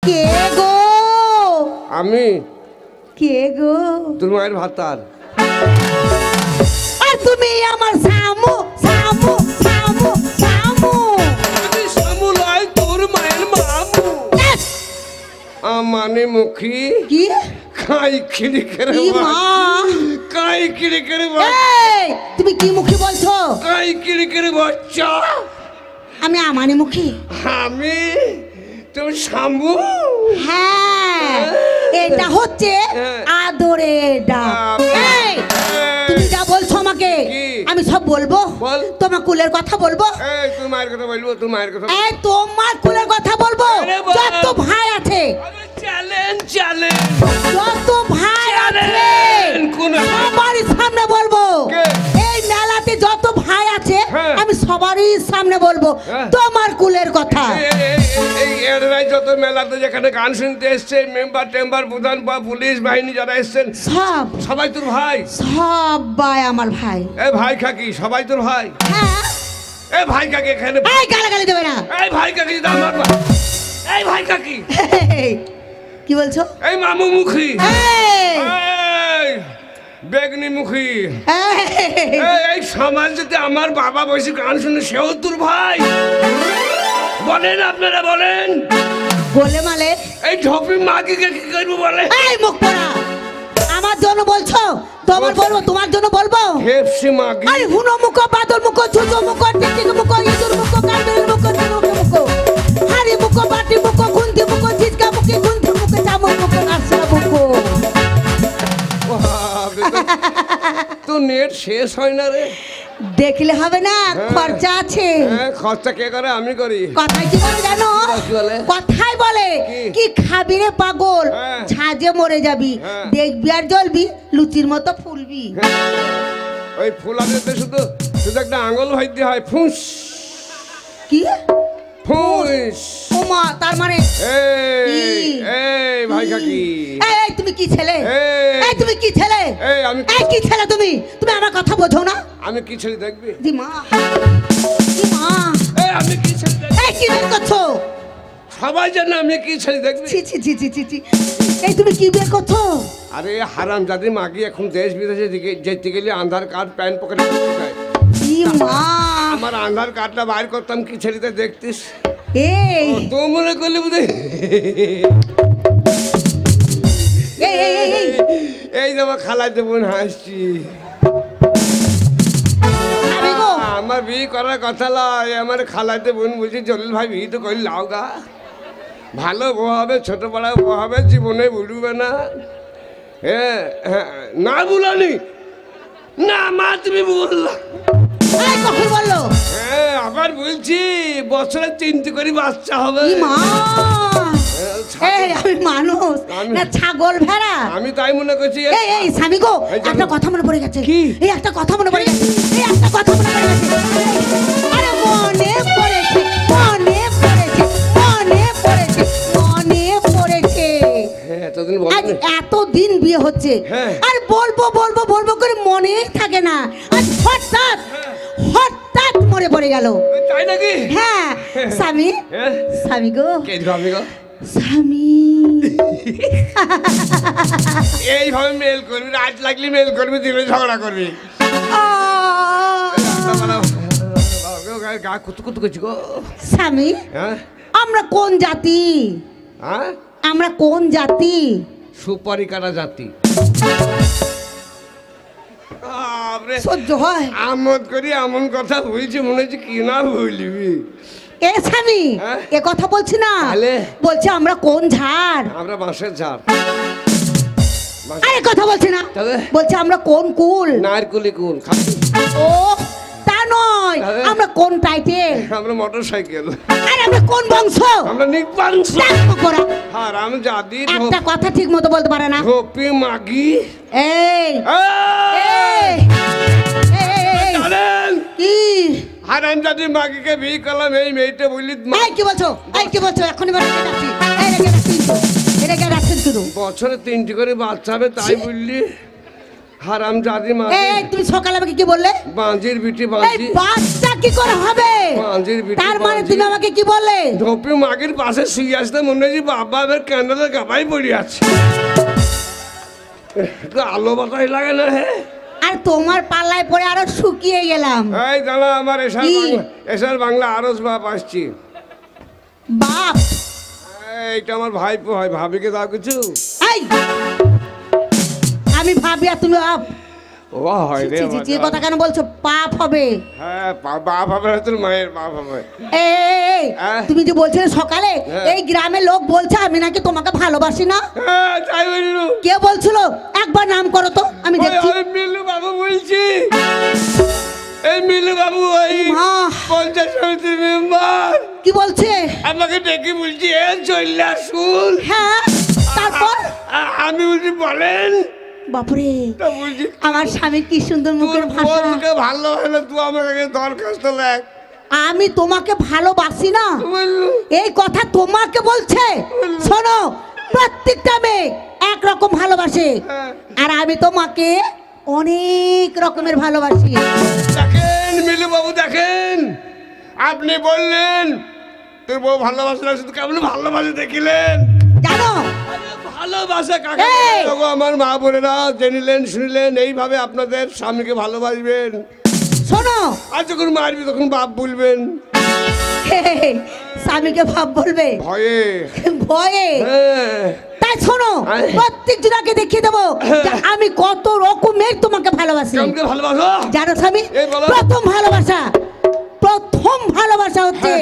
কে গো? আমি। কে গো? তোর মায়ের ভাতার। আর তুমি আমার শামু শামু শামু শামু। আমি শামু নয়, তোর মায়ের মামু। মানে মুখী কি কাই কিড়ি করে মা? কাই কিড়ি করে তুমি কি মুখী বলছো? কাই কিড়ি করে বাচ্চা। আমি আমানি মুখী। আমি তুমি শামু। হ্যাঁ, এটা হচ্ছে আদরের ডাক। তুমি যা বলছো আমাকে আমি সব বলবো। তোমার কুলের কথা বলবো। এই তুই মায়ের কথা বলবো, তুই মায়ের কথা। এই তোমার কুলের কথা বলবো। যত ভাই আছে চ্যালেঞ্জ চ্যালেঞ্জ, যত ভাই আছে সবারই সামনে বলবো। এই মেলাতে যত ভাই আছে আমি সবারই সামনে বলবো তোমার কুলের কথা। এই এরাই যত মেলাতে যেখানে গান শুনতে এসছে, মেম্বার টেম্বার প্রধান বা পুলিশ বাহিনী যারা এসছেন সবাই তোর ভাই। সবাই আমার ভাই। এই ভাই কাকি সবাই তোর ভাই। হ্যাঁ, এই ভাই কাকি এখানে এই গালাগালি দেবে না। এই ভাই কাকি আমার এই ভাই কাকি কি বলছো? এই মামু মুখী, এই বেগনি মুখী। এই সমাজ যদি আমার বাবা বসে গান শুনে সেও তোর ভাই। বলেন আপনারা বলেন। বলে মালে এই ঝপি মাগিকে কি করবো বলে? এই মুখ পড়া আমার জন্য বলছো? তোমার বলবো, তোমার জন্য বলবো। হেপসি মাগি। আরে হুনো মুখ, বাদল মুখ, ঝুজো মুখ, টিকটিক মুখ, ইঁদুর মুখ, কালবেল মুখ, ঝুনুকে মুখ, হাড়ি মুখ, বাটি মুখ, গুন্তি মুখ, ঝিঝকা মুখ, গুন্তি মুখ, চামচ মুখ, নাসা মুখ। তো নেট শেষ হয় না রে। দেখলে হবে না, খরচা আছে। খরচা কে করে? আমি করি। কথাই কি বলে জানো? কথাই বলে কি খাবি রে পাগল, ছাজে মরে যাবি, দেখবি আর জ্বলবি, লুচির মতো ফুলবি। ওই ফুলাতে শুধু শুধু একটা আঙুল ভাইতে হয়, ফুস। কি ফুস? ওমা, তার মানে এই ভাই কাকি। এই তুমি কি ছেলে? এই তুমি কি ছেলে? আমি কি ছেলে? তুমি তুমি আমার কথা বোঝো না? আমি কি ছেলে দেখবি? দি মা, দি মা। আমি কি ছেলে দেখবি? এই কি বের করছো? সবাই জানে আমি কি ছেলে দেখবি। ছি ছি ছি ছি ছি। এই তুমি কি বের করছো? আরে হারাম জাদি মাগি এখন দেশ বিদেশে যেতে গেলে আধার কার্ড প্যান পকেটে ঢুকায়। আমার আধার কার্ডটা বাইর করতাম কি ছেলেতে দেখতিস। এই তো মনে করলে বুঝে এই যে আমার খালাইতে বোন হাসছি। আমার বিয়ে করার কথা লয়, আমার খালাইতে বোন বুঝি জলিল ভাই বিয়ে তো করি লাও গা। ভালো বউ হবে, ছোট বড় বউ হবে, জীবনে ভুলবে না। হ্যাঁ না ভুলানি না মা, তুমি বললা। কখন বললো? হ্যাঁ আবার বলছি বছরে 3টি করে বাচ্চা হবে। আমি মানুষ না ছাগল ভেড়া? আমি তাই মনে করছি। এই স্বামী গো, একটা কথা মনে পড়ে গেছে। কি? এই একটা কথা মনে পড়ে গেছে। এই একটা কথা মনে পড়ে গেছে। আরে মনে পড়েছে, মনে পড়েছে, মনে পড়েছে, মনে পড়েছে। এতদিন বিয়ে হচ্ছে আর বলবো বলবো বলবো করে মনেই থাকে না। আজ হঠাৎ হঠাৎ মনে পড়ে গেল। তাই নাকি? হ্যাঁ স্বামী, স্বামী গো, স্বামী। এইভাবে মেল করবি, রাত লাগলে মেল করবি, দিনে ঝগড়া করবি। স্বামী, আমরা কোন জাতি? আমরা কোন জাতি? সুপারি কাটা জাতি। সহ্য হয়? আমোদ করি এমন কথা বলছি মনে হচ্ছে কি না বলবি। এ স্বামী, এ কথা বলছি না, বলছি আমরা কোন ঝাড়? আমরা বাঁশের ঝাড়। আরে কথা বলছি না, বলছি আমরা কোন কুল? নারকুলি কুল। ও তা নয়, আমরা কোন টাইপের? আমরা মোটরসাইকেল। আরে আমরা কোন বংশ? আমরা নির্বংশ। আর আমি জাদি একটা কথা ঠিক মতো বলতে পারে না। গোপী মাগি। এই কি হারাম জাদি মাগিকে বিয়ে করলাম, এই মেয়েটা বললি। কি বলছো? কি বলছো? এখনই বছরে 3টি করে বাচ্চা হবে তাই বললি? হারাম জাদি মাগি। তুমি সকালে আমাকে কি বললে? বাঁজির বিটি বাঁজি। বাচ্চা কি করে হবে? পাঁজির বিটি, তার মানে পাঁজি। তুমি আমাকে কি বললে? ধপি মাগির পাশে শুয়ে আসতে মনে হচ্ছে বাবা এবার ক্যান্ডেলের গাবাই পড়ে আছে। একটু আলো বাতাস লাগে না? হে আর তোমার পাল্লায় পড়ে আরো শুকিয়ে গেলাম। এই দাঁড়া, আমার কি? এসার বাংলা আরস বাপ আসছি। বাপ? এইটা আমার ভাইপো হয়, ভাবিকে দাও কিছু। এই আমি ভাবি আর তুমি বাপ? ও হয় রে, যে কথা কেন বলছো? পাপ হবে। হ্যাঁ বাপ হবে না, তোর মায়ের বাপ হবে। এই তুমি যে বলছিলে সকালে এই গ্রামের লোক বলছে আমি নাকি তোমাকে ভালোবাসি না। হ্যাঁ তাই বললো। কে বলছিল? একবার নাম করো তো, আমি দেখছি। মিলু বাবু বলছি। এই মিলু বাবু ওই পঞ্চায়েত সমিতির মেম্বার। কি বলছে? আমাকে ডেকে বলছি এ চলে আসুন। হ্যাঁ, তারপর আমি বলছি বলেন। বাপরে, তা বলছি আমার স্বামী কি সুন্দর মুখের ভাষা। তোকে ভালো হলে তুই আমাকে দরখাস্ত লেখ। আমি তোমাকে ভালোবাসি না বললো এই কথা তোমাকে বলছে? শোনো, প্রত্যেকটা মেয়ে একরকম ভালোবাসে, হ্যাঁ। আর আমি তোমাকে অনেক রকমের ভালোবাসি। দেখেন মিলু বাবু, দেখেন আপনি বললেন তোর বউ ভালোবাসে না, শুধু কেমন ভালোবাসে দেখিলেন? জানো ভালোবাসা কাকে এই! বলে? আমার মা বোনেরা জেনিলেন শুনিলেন, এইভাবে আপনাদের স্বামীকে ভালোবাসবেন। শোনো, আর যখন মারবি তখন বাপ বলবেন। স্বামীকে ভাব বলবে ভয়ে। ভয়ে? হ্যাঁ। তাই শোনো, প্রত্যেক জনাকে দেখিয়ে দেবো যে আমি কত রকমের তোমাকে ভালোবাসি। কেমন ভালোবাসো? জানো স্বামী, এই বলো। প্রথম ভালোবাসা হচ্ছে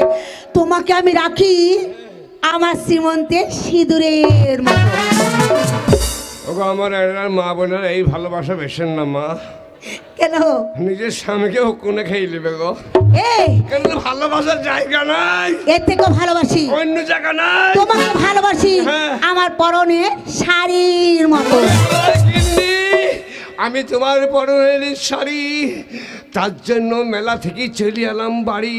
তোমাকে আমি রাখি আমার শ্রীমন্তের সিঁদুরের মতো। ওগো আমার মা বোনেরা, এই ভালোবাসা বেশেন না মা। কেন? নিজের স্বামীকে কোনে খেয়ে নেবে গো। এই কেন? ভালোবাসার জায়গা নাই, এর থেকেও ভালোবাসি, অন্য জায়গা নাই। তোমাকে ভালোবাসি হ্যাঁ। আমার পরনে শাড়ির মতো। গিন্নি, আমি তোমার পরনের শাড়ি, তার জন্য মেলা থেকে চলে এলাম বাড়ি।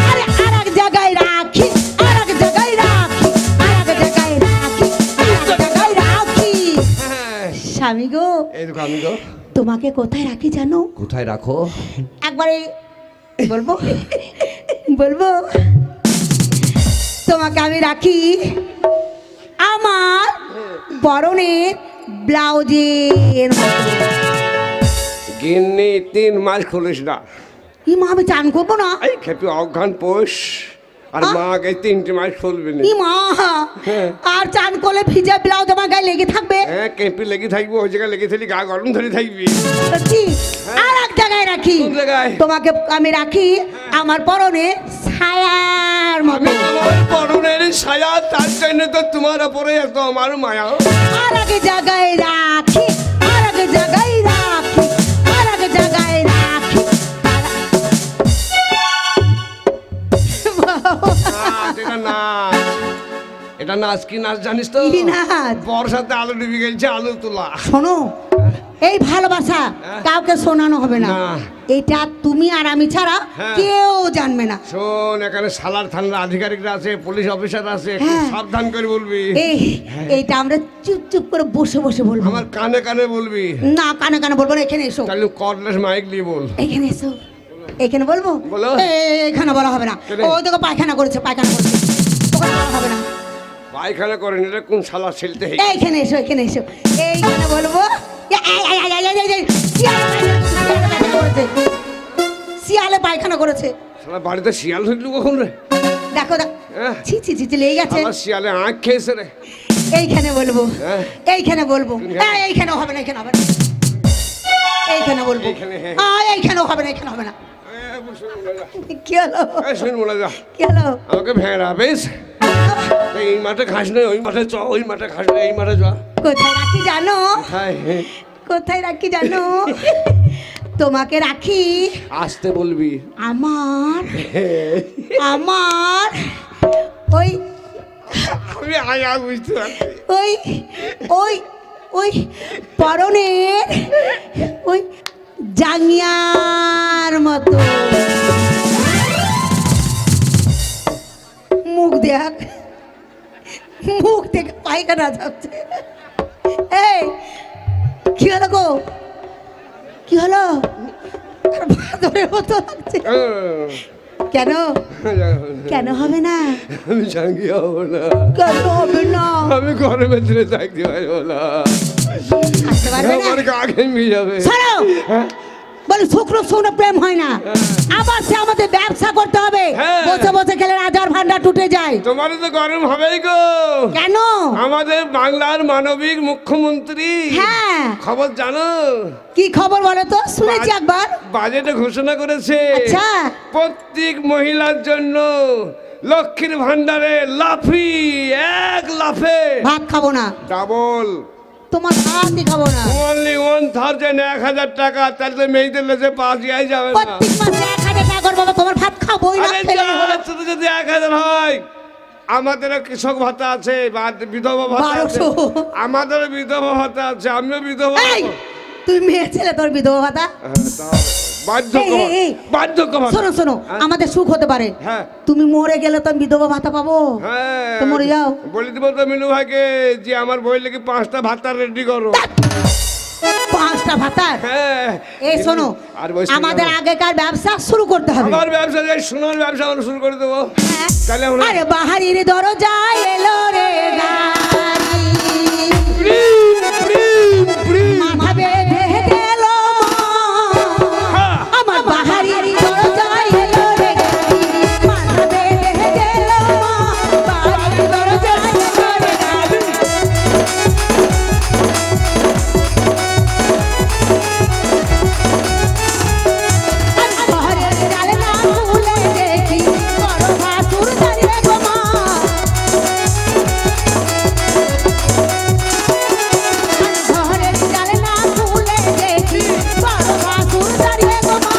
আরে আর এক জায়গায় রাখি, আর এক জায়গায় রাখি, আর এক জায়গায় রাখি, আর এক জায়গায় রাখি। হ্যাঁ। স্বামী গো, এই দেখো আমি গো। তোমাকে কোথায় রাখি জানো? কোথায় রাখো? একবারে বলবো বলবো তোমাকে আমি রাখি আমার পরনের ব্লাউজের মতো। গিন্নি 3 মাস খুলিস না। ই মা, আমি চান করবো না। এই খেপি অজ্ঞান পোষ, আর মা আগে 3 মাস খুলবি না। ই মা, আর চান করলে ভিজা ব্লাউজ আমার গায়ে লেগে থাকবে। হ্যাঁ, কেঁপি লেগে থাকবি, ওই জায়গায় লেগে থাকলে গা গরম ধরে থাকবি। সত্যি? আর এক জায়গায় রাখি, কোন জায়গায়? তোমাকে আমি রাখি আমার পরনে ছায়ার আমি মতো। তোমার পরনের ছায়া, তার জন্য তো তোমার উপরে এত আমার মায়া। আর এক জায়গায় রাখি, আর এক জায়গায় রাখি, আর এক জায়গায় রাখি। এটা নাচ, এটা নাচ। কি নাচ জানিস তো? কি নাচ? বর্ষাতে আলু ডুবে গেছে, আলু তোলা। শোনো, এই ভালোবাসা কাউকে শোনানো হবে না। না। এটা তুমি আর আমি ছাড়া হ্যাঁ। কেউ জানবে না। শোন, এখানে সালার থানার আধিকারিকরা আছে, পুলিশ অফিসার আছে, খুব হ্যাঁ। সাবধান করে বলবি। এইটা আমরা চুপ করে বসে বসে বলবো। আমার কানে কানে বলবি। না, কানে কানে বলবো না। এখানে এসো, তাহলে কর্ডলেস মাইক দিয়ে বল। এখানে এসো। এখানে বলবো? বলো। এখানে বলা হবে না। কেন? ও দেখো পায়খানা করেছে, পায়খানা করেছে, ওখানে বলা হবে না। পায়খানা করে নিলে কোন শালা ছেলতে হে? এইখানে এসো, এখানে এসো। এইখানে বলবো শিয়ালে পায়খানা করেছে। শালা বাড়িতে শিয়াল ঢুকলো কখন রে? দেখো দেখো, হ্যাঁ। ছি ছি ছি লেগে গেছে। আমার শিয়ালে আঁখ খেয়েছে রে। এইখানে বলবো, হ্যাঁ। এইখানে বলবো। এইখানে হবে না, এখানে হবে না। এইখানে বলবো, এইখানে, হ্যাঁ। এইখানেও হবে না, এখানে হবে না। কি হলো? শুন বলে যা, কি হলো? আমাকে ভেড়া বেশ। এই মাঠে ঘাস নেই, ওই মাঠে চ, ওই মাঠে ঘাস নেই, এই মাঠে চ। কোথায় রাখি জানো? হায় হে। কোথায় রাখি জানো? তোমাকে রাখি আসতে বলবি। আমার আমার ওই আমি আয়া বুঝতে পারছি। ওই ওই ওই পরনের ওই জাঙ্গিয়ার মতো। মুখ দেখ, মুখ থেকে পায়খানা যাচ্ছে। এই কি হলো গো? কি হলো? আর বাঁদরের মতো লাগছে। কেন কেন হবে না? আমি সঙ্গী হবো না। কেন হবে না? আমি ঘরের ভেতরে থাকতে পারবো না। আসতে পারবে না? আমার কাকে নিয়ে যাবে? ছাড়ো। বলে শুক্র শুনে প্রেম হয় না, আবার সে আমাদের ব্যবসা করতে হবে। হ্যাঁ। বসে বসে খেলে রাজার ভান্ডার টুটে যায়। তোমারও তো গরম হবেই গো। কেন? আমাদের বাংলার মানবিক মুখ্যমন্ত্রী হ্যাঁ খবর জানো? কি খবর বলো তো, শুনেছি একবার। বাজেটে ঘোষণা করেছে আচ্ছা। প্রত্যেক মহিলার জন্য লক্ষ্মীর ভান্ডারে লাফি এক লাফে ভাত খাবো না, ডাবল তোমার ভাতই খাবো না। only 1000 টাকা। তাহলে তো মেয়েদের লেজে পা দিয়াই যাবে না। প্রত্যেক মাসে 1000 টাকা করে বাবা তোমার ভাত খাবোই না। আরে খেলেই হলো। যা, শুধু যদি 1000 হয়, আমাদেরও কৃষক ভাতা আছে বা বিধবা ভাতা আছে। 1200 আমাদেরও বিধবা ভাতা আছে, আমিও বিধবা। এই, তুই মেয়ে ছেলে, তোর বিধবা ভাতা। বার্ধক্য ভাতা। শোনো শোনো, আমাদের সুখ হতে পারে। হ্যাঁ। তুমি মরে গেলে তো আমি বিধবা ভাতা পাবো। হ্যাঁ, তো মরে যাও। বলে দিব তো মিনু ভাইকে যে আমার বই লেগে 5টা ভাতা রেডি করো। 5টা ভাতার? হ্যাঁ। এই শোনো, আর বসে আমাদের যাও। আগেকার ব্যবসা শুরু করতে হবে। আমার ব্যবসা, যে সোনার ব্যবসা আমরা শুরু করে দেবো। হ্যাঁ। তাহলে আমরা আরে বাহারির দরজায় এলো রে গাড়ি, মাথা বেঁধে গেল মা। আমার বাহারির দরজায় এলো রে গাড়ি, মাথা বেঁধে গেল মা। বাহারির দরজায় এলো রে গাড়ি। ঘরের জানলা খুলে দেখি বড় ভাসুর দাঁড়িয়ে গো মা। ঘরের জানলা খুলে দেখি বড় ভাসুর দাঁড়িয়ে গো মা।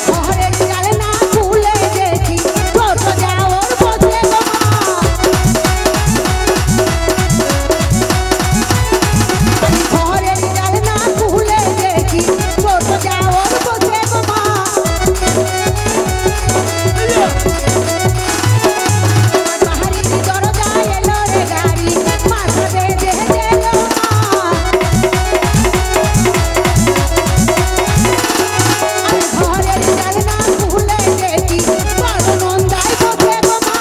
ঘরের জানলা খুলে দেখি ছোট জাওর বসে গো মা। ঘরের জানলা খুলে দেখি ছোট জাওর বসে গো মা। বাহারির দরজায় এলো রে গাড়ি, মাথা বেঁধে গেল মা। ঘরের জানলা খুলে দেখি বড় নন্দাই বসে গো মা।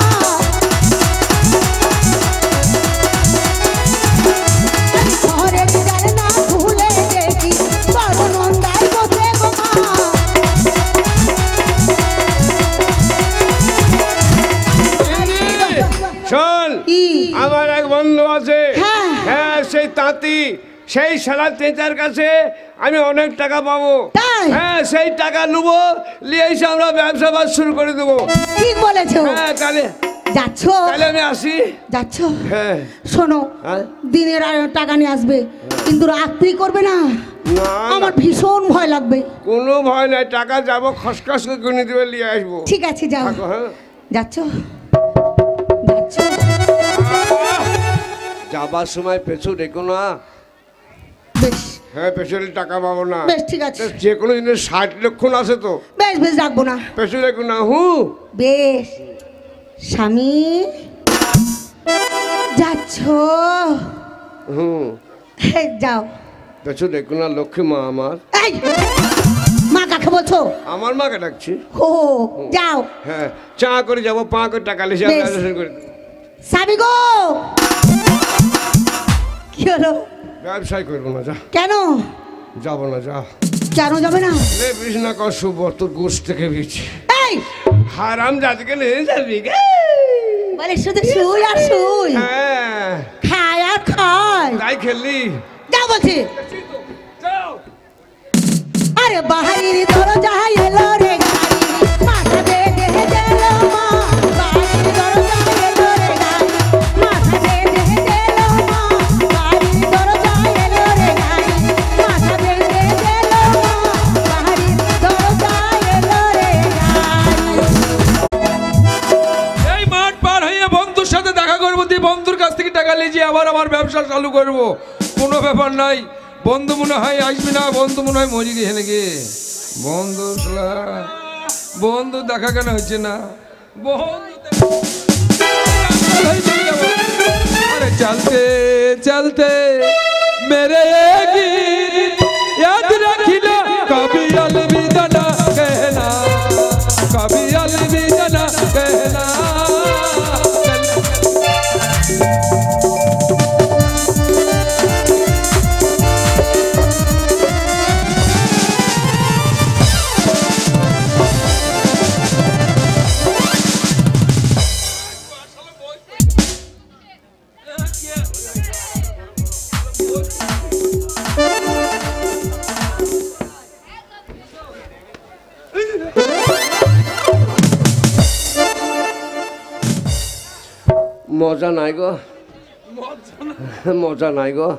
ঘরের জানলা খুলে দেখি বড় নন্দাই বসে গো মা। শোন, কি? আমার এক বন্ধু আছে। হ্যাঁ। হ্যাঁ, সেই তাঁতি, সেই শালা তেঁচার কাছে আমি অনেক টাকা পাবো। তাই? হ্যাঁ, সেই টাকা নেবো, নিয়ে এসে আমরা ব্যবসা বাস শুরু করে দেবো। ঠিক বলেছো। হ্যাঁ, তাহলে যাচ্ছ? তাহলে আমি আসি। যাচ্ছ? হ্যাঁ। শোনো, হ্যাঁ? দিনের টাকা নিয়ে আসবে, কিন্তু রাত্রি করবে না। না, আমার ভীষণ ভয় লাগবে। কোনো ভয় নাই, টাকা যাবো খসখস করে গুনে দেবে, নিয়ে আসবো। ঠিক আছে, যাও। থাকো, হ্যাঁ। যাচ্ছ? যাচ্ছ? যাবার সময় পেছু রেখো না। বেশ হ্যাঁ, পেছনে টাকা পাবো না। বেশ, ঠিক আছে। যে কোনো জিনিস 60 লক্ষণ আছে তো, বেশ বেশ, রাখবো না। পেছু রেখো না। বেশ। স্বামী, যাচ্ছ? যাও। পেছু রেখো না, লক্ষ্মী মা আমার। এই, মা কাকে বলছো? আমার মাকে ডাকছি। ও, যাও। হ্যাঁ, চা করে যাবো, 5 করে টাকা লিখে বেশ। করে দেবো। স্বামী গো, কি হলো? ব্যবসায় করবো না, যা। কেন যাবো না, যা। কেন যাবে না? লে বিছনা কর, সুবর তোর গোষ্ঠ থেকে বিছি। এই, হারাম জাতিকে নিয়ে যাবি গে। বলে শুধু শুই আর শুই, হ্যাঁ, খায় আর খায়। তাই খেললি। যাও বলছি। যাও। আরে বাহারির দরজায় এলো রে গাড়ি, মাথা বেঁধে গেল মা। বাহারির দরজায় এলো রে গাড়ি, মাথা বেঁধে গেল মা। বাহারির দরজায় এলো রে গাড়ি, মাথা বেঁধে গেল মা। বাহারির দরজায় এলো রে গাড়ি। এই মাঠ পার হয়ে বন্ধুর সাথে দেখা করবো, দিয়ে বন্ধুর কাছ থেকে টাকা লিয়ে আবার আমার ব্যবসা চালু করব। কোনো ব্যাপার নাই। বন্ধু মনে হয় আসবি না, বন্ধু মনে হয় মরি গিয়ে নাকি। বন্ধু বন্ধু দেখা কেন হচ্ছে না? আরে চলতে চলতে মেরে মজা নাই গো, মজা নাই গো।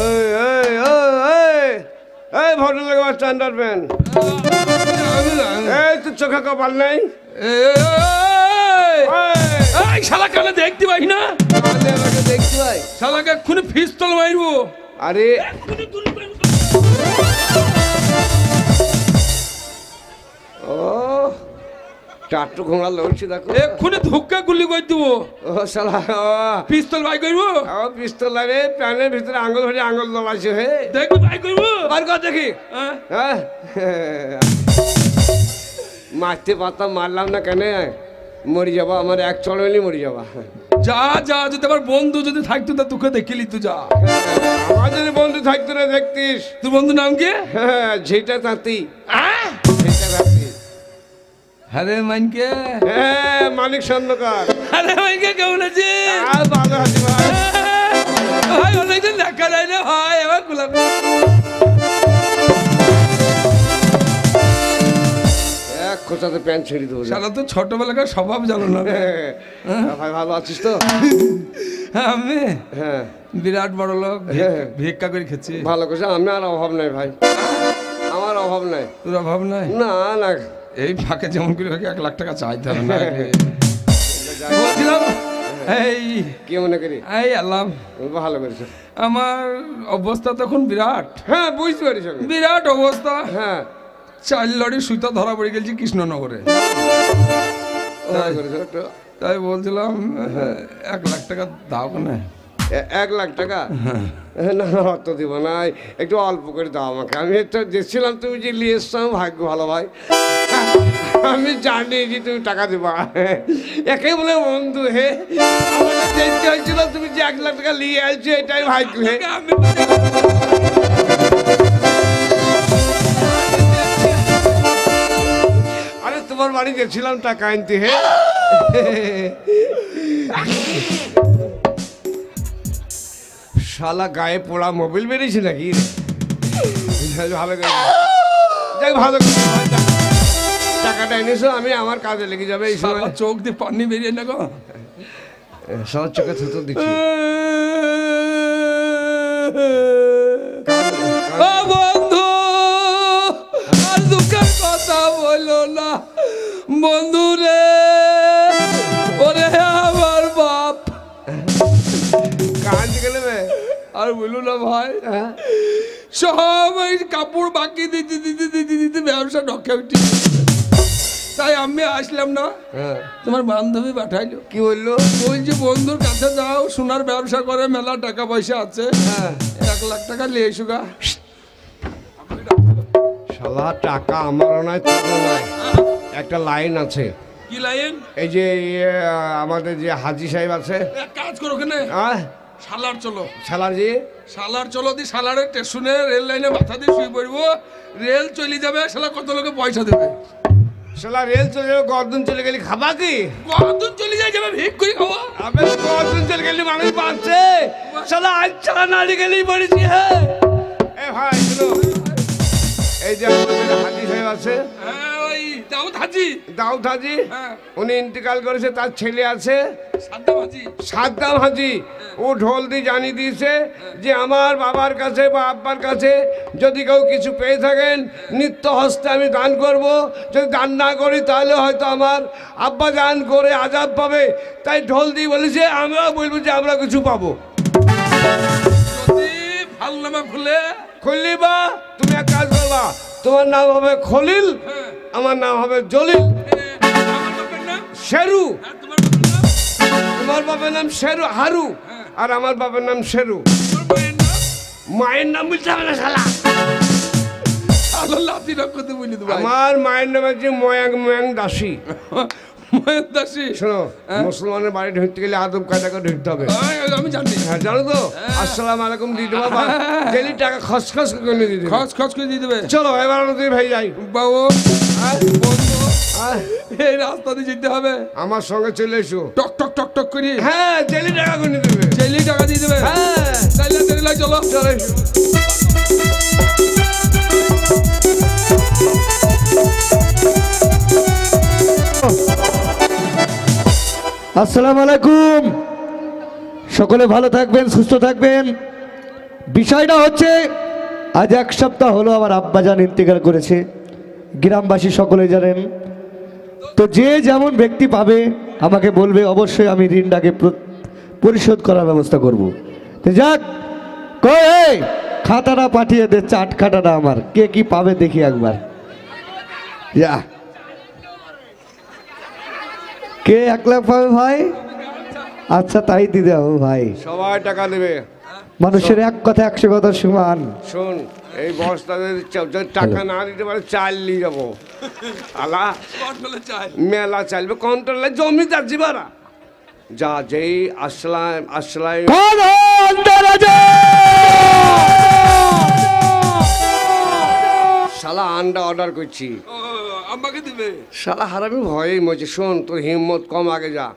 এই এই এই এই ভদ্রলোক আমার স্ট্যান্ডার্ড ম্যান, এই তোর চোখে কপাল নেই? শালা কানে দেখতে পাই না, দেখতে পাই শালাকে এক্ষুনি পিস্তল মারবো। আরে ও চারটু ঘোড়া লড়ছি দেখো, এক্ষুনি ধুক্কা গুলি করে দেবো। ও শালা পিস্তল বাই করবো, পিস্তল লাগে প্যানের ভিতরে আঙুল ভরে আঙুল দলাইছে। হে দেখবি বাই করবো, বার কর দেখি। হ্যাঁ মারতে পারতাম, মারলাম না কেন? মরি যাবা, আমার এক চড়লি মরি যাবা। যা যা, যদি আমার বন্ধু যদি থাকতো তা তোকে দেখিলি তুই যা। আমার যদি বন্ধু থাকতো না দেখতিস। তোর বন্ধু নাম কি? হ্যাঁ ঝিটা তাঁতি। ঝিটা তাঁতি। আরে মাইনকে, হ্যাঁ মানিক স্বর্ণকার। আরে মাইনকে কেমন আছে? ভালো আছি ভাই। ভাই অনেকদিন দেখা যায় না ভাই, আমার গোলাপ এক খোঁচাতে প্যান্ট ছেড়ে দেবো। শালা তো ছোটবেলাকার স্বভাব জানো না। ভাই ভালো আছিস তো? আমি হ্যাঁ বিরাট বড় লোক, ভিক্ষা করে খেয়েছি। ভালো করছে, আমি আর অভাব নাই ভাই, আমার অভাব নাই। তোর অভাব নাই? না না, এই ফাঁকে যেমন করে 1 লাখ টাকা চাইতে হবে না। বলছিলাম এই কি মনে করি? এই আল্লাহ ভালো করেছে। আমার অবস্থা তখন বিরাট। হ্যাঁ বুঝতে পারিস, বিরাট অবস্থা। হ্যাঁ 4 লরি সুতা ধরা পড়ে গেছি কৃষ্ণনগরে। তাই বলছিলাম 1 লাখ টাকা দাও না। 1 লাখ টাকা? না অত দিব না, একটু অল্প করে দাও আমাকে। আমি একটা দেখছিলাম তুমি যে নিয়ে এসছো, ভাগ্য ভালো ভাই। আমি জানি যে তুমি টাকা দেবা, একে বলে বন্ধু। হে আমাকে দেখতে হয়েছিল তুমি যে 1 লাখ টাকা নিয়ে আসছো, এটাই ভাগ্য। হে আরে তোমার বাড়ি গেছিলাম টাকা আনতে। হে শালা গায়ে পোড়া মোবিল বেরিয়েছে নাকি? ভালো করে দেখ, ভালো টাকাটা এনেছো, আমি আমার কাজে লেগে যাবে। এই সময় চোখ দিয়ে পানি বেরিয়ে না গো, সবার চোখে থুতো দিচ্ছি। বন্ধু আর দুঃখের কথা বলো না বন্ধু রে, ওরে আমার বাপ। কাজ গেলে আর বললো না ভাই, সব কাপড় বাকি দিতে দিতে দিতে দিতে ব্যবসা ঢকে উঠি। তাই আমি আসলাম না, তোমার বান্ধবী পাঠাইলো। কি বললো? বলছি বন্ধুর কাছে যাও, সোনার ব্যবসা করে, মেলা টাকা পয়সা আছে, 1 লাখ টাকা নিয়ে এসো গা। শালা টাকা আমারও নয়, তোরও নয়। একটা লাইন আছে। কি লাইন? এই যে আমাদের যে হাজি সাহেব আছে, এক কাজ করো, ওখানে সালার চলো। শালার জি সালার চলো, দি সালারের স্টেশনে রেল লাইনে মাথা দিয়ে শুয়ে পড়বো, রেল চলে যাবে, শালা কত লোকে পয়সা দেবে। শালা রেল চলে যাবে, গর্দন চলে গেলে খাবা কি? গর্দন চলে যায়, যাবে ভিক করে খাওয়া। আবে গর্দন চলে গেলে মানুষ বাঁচছে, শালা আজ চালা নাড়ি গেলেই পড়েছি। হ্যাঁ এ ভাই শুনো, এই যে আমাদের হাজি সাহেব আছে, ওই দাউদ হাজি। দাউদ হাজি, উনি ইন্তেকাল করেছে, তার ছেলে আছে সাদ্দাম হাজি। ও ঢোল দিয়ে জানিয়ে দিয়েছে যে আমার বাবার কাছে বা আব্বার কাছে যদি কেউ কিছু পেয়ে থাকেন, নিত্য হস্তে আমি দান করব। যদি দান না করি তাহলে হয়তো আমার আব্বা দান করে আজাব পাবে। তাই ঢোল দিয়ে বলেছে আমরা বলবো যে আমরা কিছু পাবো। খুললি বা তুমি এক কাজ করবা, তোমার নাম হবে খলিল, আমার নাম হবে জলিল। শেরু, তোমার বাবার নাম শেরু হারু, আর আমার বাবার নাম শেরু। মায়ের নাম বলতে হবে না শালা, আমার মায়ের নাম হচ্ছে ময়াং ময়াং দাসী। শোনো, মুসলমানের বাড়ি ঢুকতে গেলে আদব কায়দা করে ঢুকতে হবে। আমি জানি। হ্যাঁ জানো তো? আসসালামু আলাইকুম দিয়ে দেবো, ডেলি টাকা খসখস করে দিয়ে দেবে। খসখস করে দিয়ে দেবে। চলো এবার তুই ভাই যাই। বাবু এই রাস্তা দিয়ে যেতে হবে, আমার সঙ্গে চলে এসো। টক টক টক টক করি। হ্যাঁ ডেলি টাকা করে দেবে, ডেলি টাকা দিয়ে দেবে। হ্যাঁ তাইলে চলো চলে এসো। আসসালামু আলাইকুম। সকলে ভালো থাকবেন, সুস্থ থাকবেন। বিষয়টা হচ্ছে আজ 1 সপ্তাহ হলো আমার আব্বাজান ইন্তেকাল করেছে, গ্রামবাসী সকলে জানেন। তো যে যেমন ব্যক্তি পাবে আমাকে বলবে, অবশ্যই আমি ঋণটাকে পরিশোধ করার ব্যবস্থা করব। তো যাক, কই খাতাটা পাঠিয়ে দে, চাট খাতাটা আমার, কে কি পাবে দেখি একবার। যা, কে 1 লাখ পাবে ভাই? আচ্ছা তাই দিতে হবে ভাই, সবাই টাকা দেবে। মানুষের এক কথা 100 কথা সমান। শোন, এই বস্তাদের টাকা না দিতে পারে চাল নিয়ে যাবো। আলা মেলা চাইবে কন্ট্রোলে জমিদার জিবারা যা যেই আসলাম আসলাম। শালা আন্ডা অর্ডার করছি, আমাকে দিবে। শালা হারামি ভয়ে মজে। শোন, তোর হিম্মত কম, আগে যা।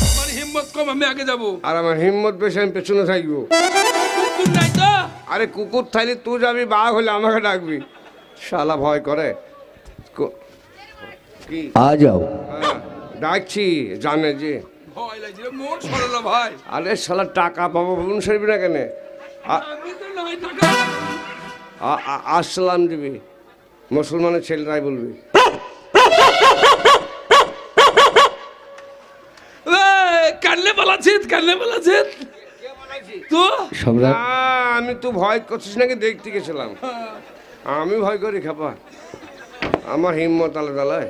আমার হিম্মত কম, আমি আগে যাবো। আর আমার হিম্মত বেশি, আমি পেছনে থাকবো। কুকুর নাই তো? আরে কুকুর থাইলে তুই যাবি, বাঘ হলে আমাকে ডাকবি। শালা ভয় করে কি? আ যাও। হ্যাঁ, ডাকছি, জানে যে। ভয় লাগছে রে, মন সরলা ভাই। আরে শালা টাকা পাবো, বোন সরবি না কেন? আমি তো নাই টাকা। আসসালাম দিবি, মুসলমানের ছেলেরাই বলবি। কানলে বলাছিস, কানলে বলাছিস তো? সম্রাট, আমি তো ভয় করছিস নাকি দেখতে গেছিলাম। আমি ভয় করি খাপা, আমার হিম্মত আলাদা লয়।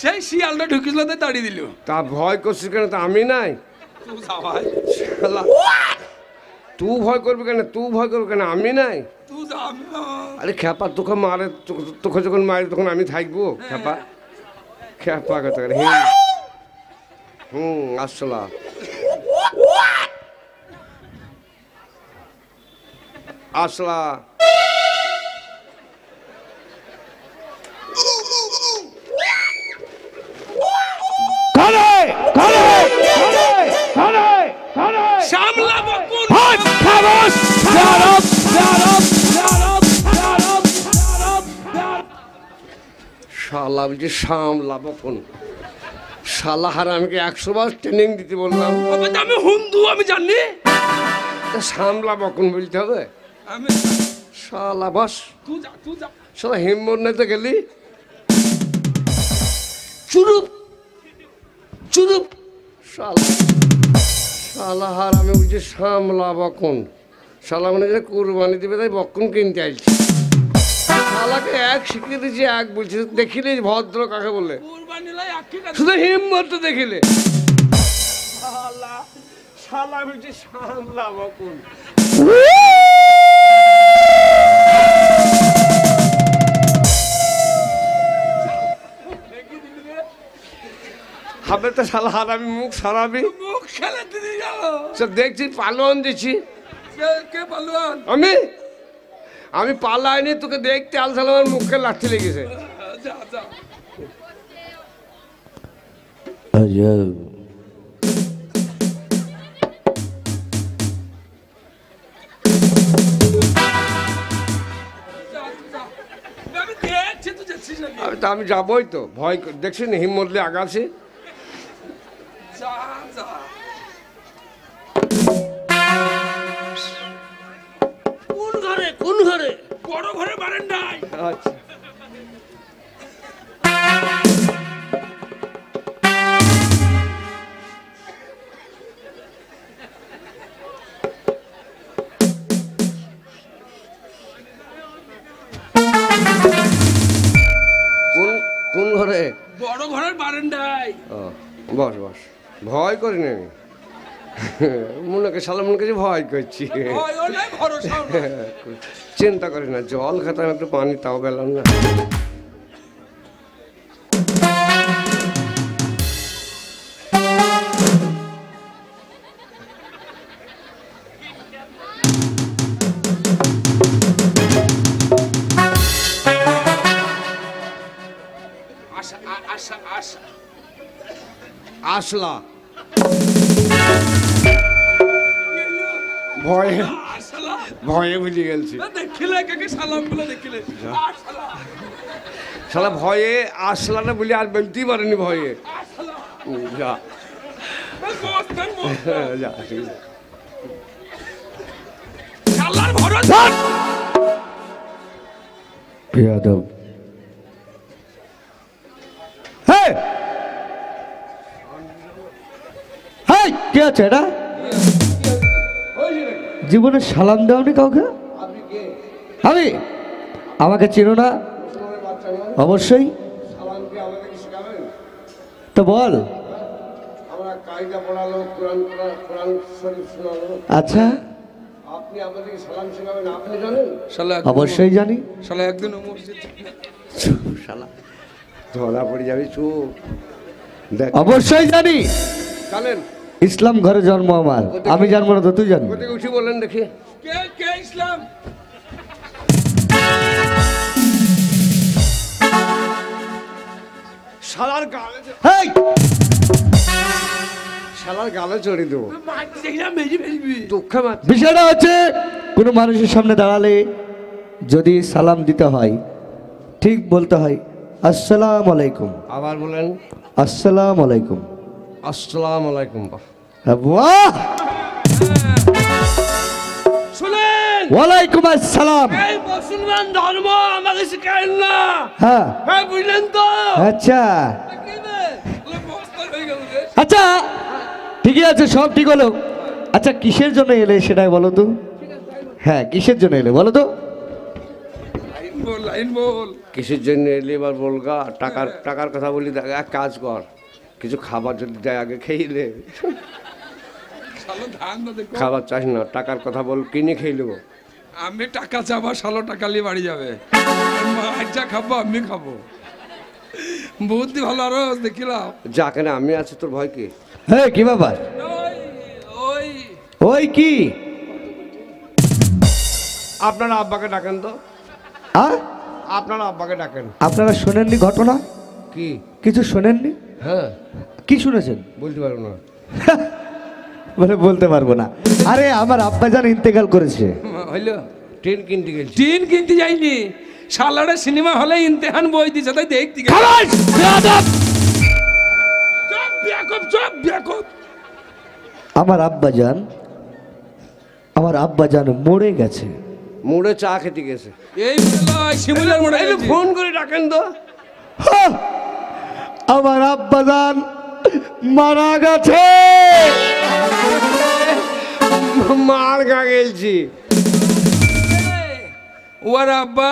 সেই শিয়ালটা ঢুকিছিল, তাড়ি দিল। তা ভয় করছিস কেন? তা আমি নাই। শালা, তুই ভয় করবি কেন? তুই ভয় করবি কেন? আমি নাই। আরে খেপা, তোকে মারে, তোকে যখন মারে তখন আমি থাকবো। খেপা খেপা কথা করে। আসলা আসলা শালা বলছি সামলাবো কোন? শালা হারা, আমাকে 100 বার ট্রেনিং দিতে বললাম। আমি হিন্দু, আমি জানি। সামলাবো কোন বলতে হবে? শালা বস, শালা হিম্মত নাই তো গেলি। চুরুপ চুরুপ, শালা হার, আমি বলছি সামলাবো কোন? শালা মানে যে কুরবানি দিবে তাই বক্ষণ কিনতে আসছি। শালাকে 1 শিখিয়ে দিয়েছি, 1 বলছি। দেখিলে ভদ্র কাকে বলে, শুধু হিম্মত দেখিলে। শালা বলছি সামলাবো কোন? হবে তো শালা হার, আমি মুখ সারাবি। মুখ খেলে দিদি গেল। দেখছি পালোয়ান দিচ্ছি কে পালোয়ান? আমি পালাইনি, তোকে দেখতে আলসাল আমার মুখে লাঠি লেগেছে। যা যা। আমি যাবই তো, ভয় দেখছি না, হিম্মত নিয়ে আগাছি। কোন ঘরে? কোন ঘরে? বড় ঘরে, বারান্দায়। আচ্ছা, কোন ঘরে? বড় ঘরের বারান্দায়। বস বস, ভয় করি না আমি। মনে কে শালা মনে কাছে ভয় করছি। চিন্তা করি না, জল খেতাম, একটু পানি তাও পেলাম না। আসলা ভয়ে ভয়ে ভুলে গেছি দেখিলে কাকে সালাম বলে দেখিলে শালা ভয়ে আসলা না বলে আর বলতেই পারেনি ভয়ে যা যা ঠিক আছে। আল্লাহর ভরসা বেয়াদব হেই হেই কে আছে এটা জীবনে সালাম দাওনি কাউকে আমি আমাকে চিনো না অবশ্যই তো বল আমরা কায়দা পড়ালো কোরআন শরীফ শোনালো আচ্ছা আপনি আমাদেরকে সালাম শেখাবেন আপনি জানেন শালা অবশ্যই জানি শালা একদিন মসজিদ শালা ধরা পড়ে যাবে চুপ দেখ অবশ্যই জানি জানেন ইসলাম ঘরে জন্ম আমার আমি জানবো না তো তুই জানবি কোথায় উঠি বলেন দেখি কে কে ইসলাম শালার গালে হেই শালার গালে চড়ে দেবো মাটি দেখলাম মেজি ফেলবি দুঃখে মাত বিষয়টা হচ্ছে কোনো মানুষের সামনে দাঁড়ালে যদি সালাম দিতে হয় ঠিক বলতে হয় আসসালামু আলাইকুম আবার বলেন আসসালামু আলাইকুম আসসালামু আলাইকুম বাহ শুনেন ওয়ালাইকুম আসসালাম এই মুসলমান ধর্ম আমাকে শেখায় না হ্যাঁ হ্যাঁ বুঝলেন তো আচ্ছা হয়ে গেল রে আচ্ছা ঠিকই আছে সব ঠিক হলো আচ্ছা কিসের জন্য এলে সেটাই বলো তো হ্যাঁ কিসের জন্য এলে বলো তো লাইন বল কিসের জন্য এলি এবার বলগা টাকার কথা বলি দেখ, এক কাজ কর কিছু খাবার যদি দেয় আগে খেয়ে শালো ধান না দেখো খাবার চাস না টাকার কথা বল কিনে খেয়ে নেবো আমি টাকা চাবা শালো টাকা নিয়ে বাড়ি যাবে মা যা খাবো আমি খাবো বুদ্ধি ভালো আরো দেখিলাম যা কেন আমি আছি তোর ভয় কি হ্যাঁ কি ব্যাপার ওই ওই ওই কি আপনারা আব্বাকে ডাকেন তো আ আপনারা আব্বাকে ডাকেন আপনারা শোনেননি ঘটনা কি কিছু শোনেননি হ্যাঁ কি শুনেছেন বলতে পারবো না বলে বলতে পারবো না আরে আমার আব্বাজান ইন্তেকাল করেছে হইলো ট্রেন কিনতে গেছি টিন কিনতে যাইনি শালারে সিনেমা হলে ইমতেহান বই দিছে তাই দেখতে গেছে খালাস বেয়াদব! চুপ বিয়াকব আমার আব্বাজান মরে গেছে মোড়ে চা খেতে গেছে এই বলাই শিমুলের মোড়ে এই যে ফোন করে ডাকেন তো হা! আমার আব্বাজান মারা গেছে মার গা গেলছি ওর আব্বা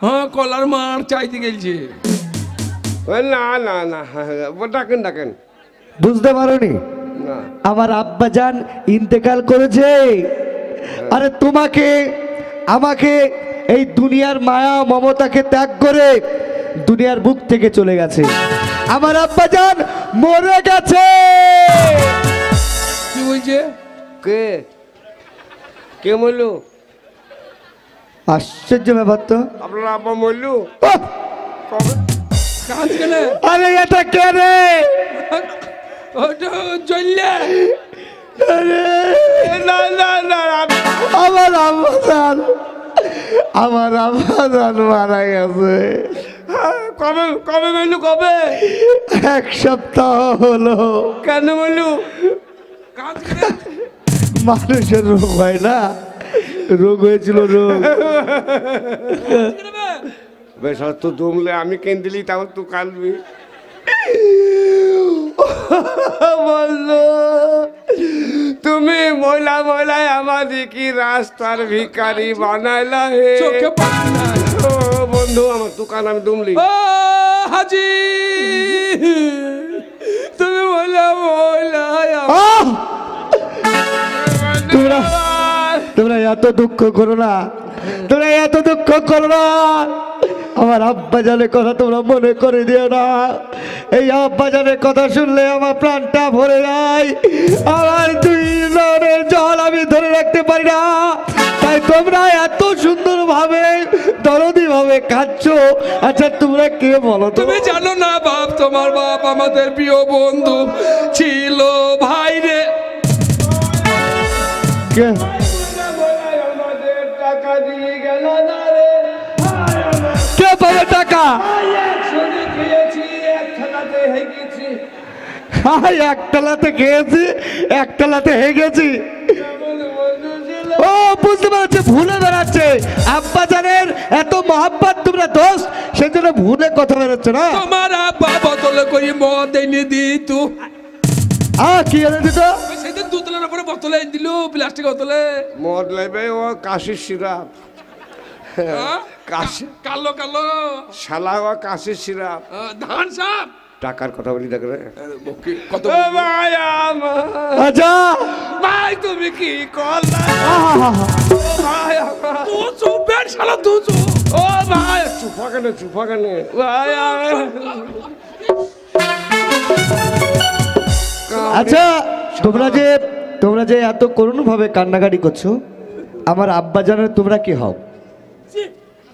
হ্যাঁ কলার মার চাইতে গেলছে না না না ডাকেন ডাকেন বুঝতে পারোনি না আমার আব্বাজান ইন্তেকাল করেছে আরে তোমাকে আমাকে এই দুনিয়ার মায়া মমতাকে ত্যাগ করে দুনিয়ার বুক থেকে চলে গেছে আমার আব্বাজান মরে গেছে কি বলছে কে কে মরলু আশ্চর্য ব্যাপার তো আপনার আব্বা মরলু আহ! কবে কাজ কেন আরে এটা কে রে ওটা জ্বললে আরে না না না আমার আব্বাজান মারা গেছে কবে কবে মরলু কবে এক সপ্তাহ হলো কেন মরলু কাজ কেন মানুষের রোগ হয় না রোগ হয়েছিল রোগ বেশ তো দমলে আমি কেন দিলি তাও তুই কাঁদবি বললো তুমি ময়লা ময়লায় আমাদের কি রাস্তার ভিখারি বানাইলা হে চোখে পানি না ও বন্ধু আমার দোকান আমি দুমলি ও হাজি তুমি বলে বললা আহ! তোমরা এত দুঃখ করো না আমার আব্বাজানের কথা তোমরা মনে করে দিও না এই আব্বাজানের কথা শুনলে আমার প্রাণটা ভরে যায় আমার দুই নয়নের জল আমি ধরে রাখতে পারি না তাই তোমরা এত সুন্দর ভাবে দরদি ভাবে কাঁদছো আচ্ছা তোমরা কে বলো তো তুমি জানো না বাপ তোমার বাপ আমাদের প্রিয় বন্ধু ছিল ভাই রে কে একতলাতে খেয়েছি, একতলাতে হয়ে গেছি। ও বুঝতে পারছি, ভুলে বেড়াচ্ছে। আব্বা জানের এত মহাব্বত তোমরা দোস্ত, সেই জন্য ভুলে কথা বেরোচ্ছে না। তোমার আব্বা বোতলে করে মদ এনে দিত। কি এনে দিত? সেদিন দুতলার উপরে বোতলে এনে দিল, প্লাস্টিক বোতলে। মদ লাইবে ও কাশির সিরাপ। কাশি কালো কালো শালা ও কাশির সিরাপ। ধান সাপ। টাকার কথা বলি দেখে কত ভাই আমার। আচ্ছা ভাই তুমি কি করলা? ভাই আমার। তুই চুপ বের শালা, তুই চুপ। ও ভাই চুপা কেন, চুপা কেন ভাই আমার। আচ্ছা তোমরা যে এত করুণ ভাবে কান্নাকাটি করছো, আমার আব্বা জানের তোমরা কি হও?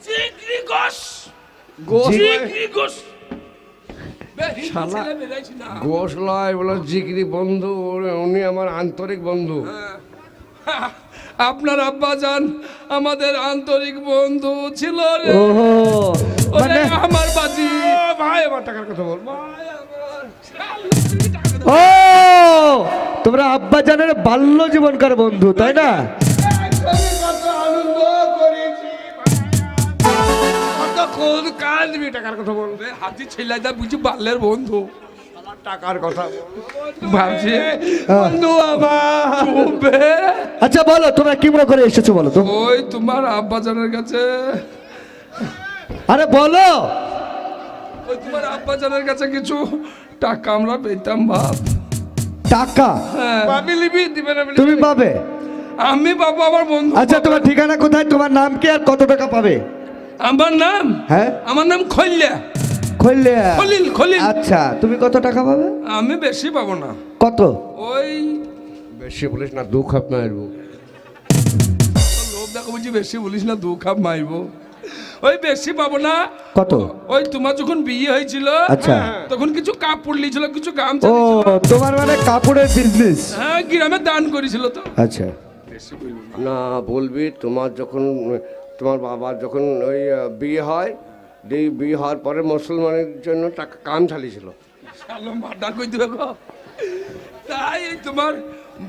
চিকরি গোশ গোশ চিকরি গোশ। শালা গোশ লয় বলো জিগরি বন্ধু, উনি আমার আন্তরিক বন্ধু। আপনার আব্বা জান আমাদের আন্তরিক বন্ধু ছিল রে। ওহো, ওরে মানে আমার বাজি। ভাই আমার টাকার কথা বল। ভাই আমার। ও তোমরা আব্বা জানের বাল্য জীবনকার বন্ধু, তাই না? একসঙ্গে কত আনন্দ করেছি, কতক্ষণ কাঁদবি, টাকার কথা বলবে। হাতি ছেলেটা বুঝি বাল্যের বন্ধু। টাকার কথা ভাবছি বন্ধু আমার। আচ্ছা বলো তোমরা কি মনে করে এসেছো বলো তো? ওই তোমার আব্বা জানের কাছে, আরে বলো। ওই তোমার আব্বা জানের কাছে কিছু টাকা আমরা পেতাম বাপ। টাকা পাবি লিবি দিবে না বলে। তুমি পাবে? আমি বাবা আমার বন্ধু। আচ্ছা তোমার ঠিকানা কোথায়, তোমার নাম কি, আর কত টাকা পাবে? আমার নাম, হ্যাঁ আমার নাম খল্লা। খলিল, খলিল। আচ্ছা তুমি কত টাকা পাবে? আমি বেশি পাবো না। কত? ওই বেশি বলিস না, দু খাপ মারবো। লোক দেখো বুঝি বেশি বলিস না, দু খাপ মারবো। ওই বেশি পাবো না। কত? ওই তোমার যখন বিয়ে হয়েছিল, আচ্ছা তখন কিছু কাপড় লিয়েছিল, কিছু গামছা ও দিয়েছিল। তোমার মানে কাপড়ের বিজনেস? হ্যাঁ, গ্রামে দান করেছিল তো। আচ্ছা না বলবি, তোমার যখন তোমার বাবার যখন ওই বিয়ে হয়, বিয়ে হওয়ার পরে মুসলমানের জন্য টাকা কাম চালিয়েছিল। মার্ডার করে দিবে গো। তাই এই তোমার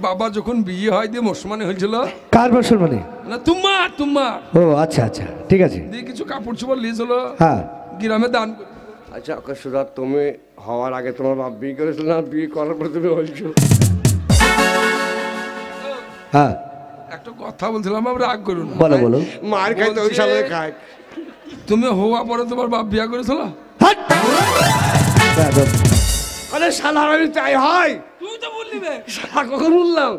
বাবা যখন বিয়ে হয় দিয়ে মুসলমান হয়েছিল। কার মুসলমানি? না তোমার। ও আচ্ছা আচ্ছা ঠিক আছে। দিয়ে কিছু কাপড় চোপড় লিয়েছিল, হ্যাঁ গ্রামে দান করে। আচ্ছা সুধা, তুমি হওয়ার আগে তোমার বাপ বিয়ে করেছিল না, বিয়ে করার পরে তুমি হয়েছো? হ্যাঁ একটা কথা বলছিলাম, আমরা রাগ করো না। বলো বলো। মার খাই তো ওই সামনে খায়। তুমি হওয়া পরে তোমার বাপ বিয়া করেছিল? হাট! বেয়াদব। আরে শালা আমি তাই হয়। তুই তো বললি বে। শালা কখন বললাম?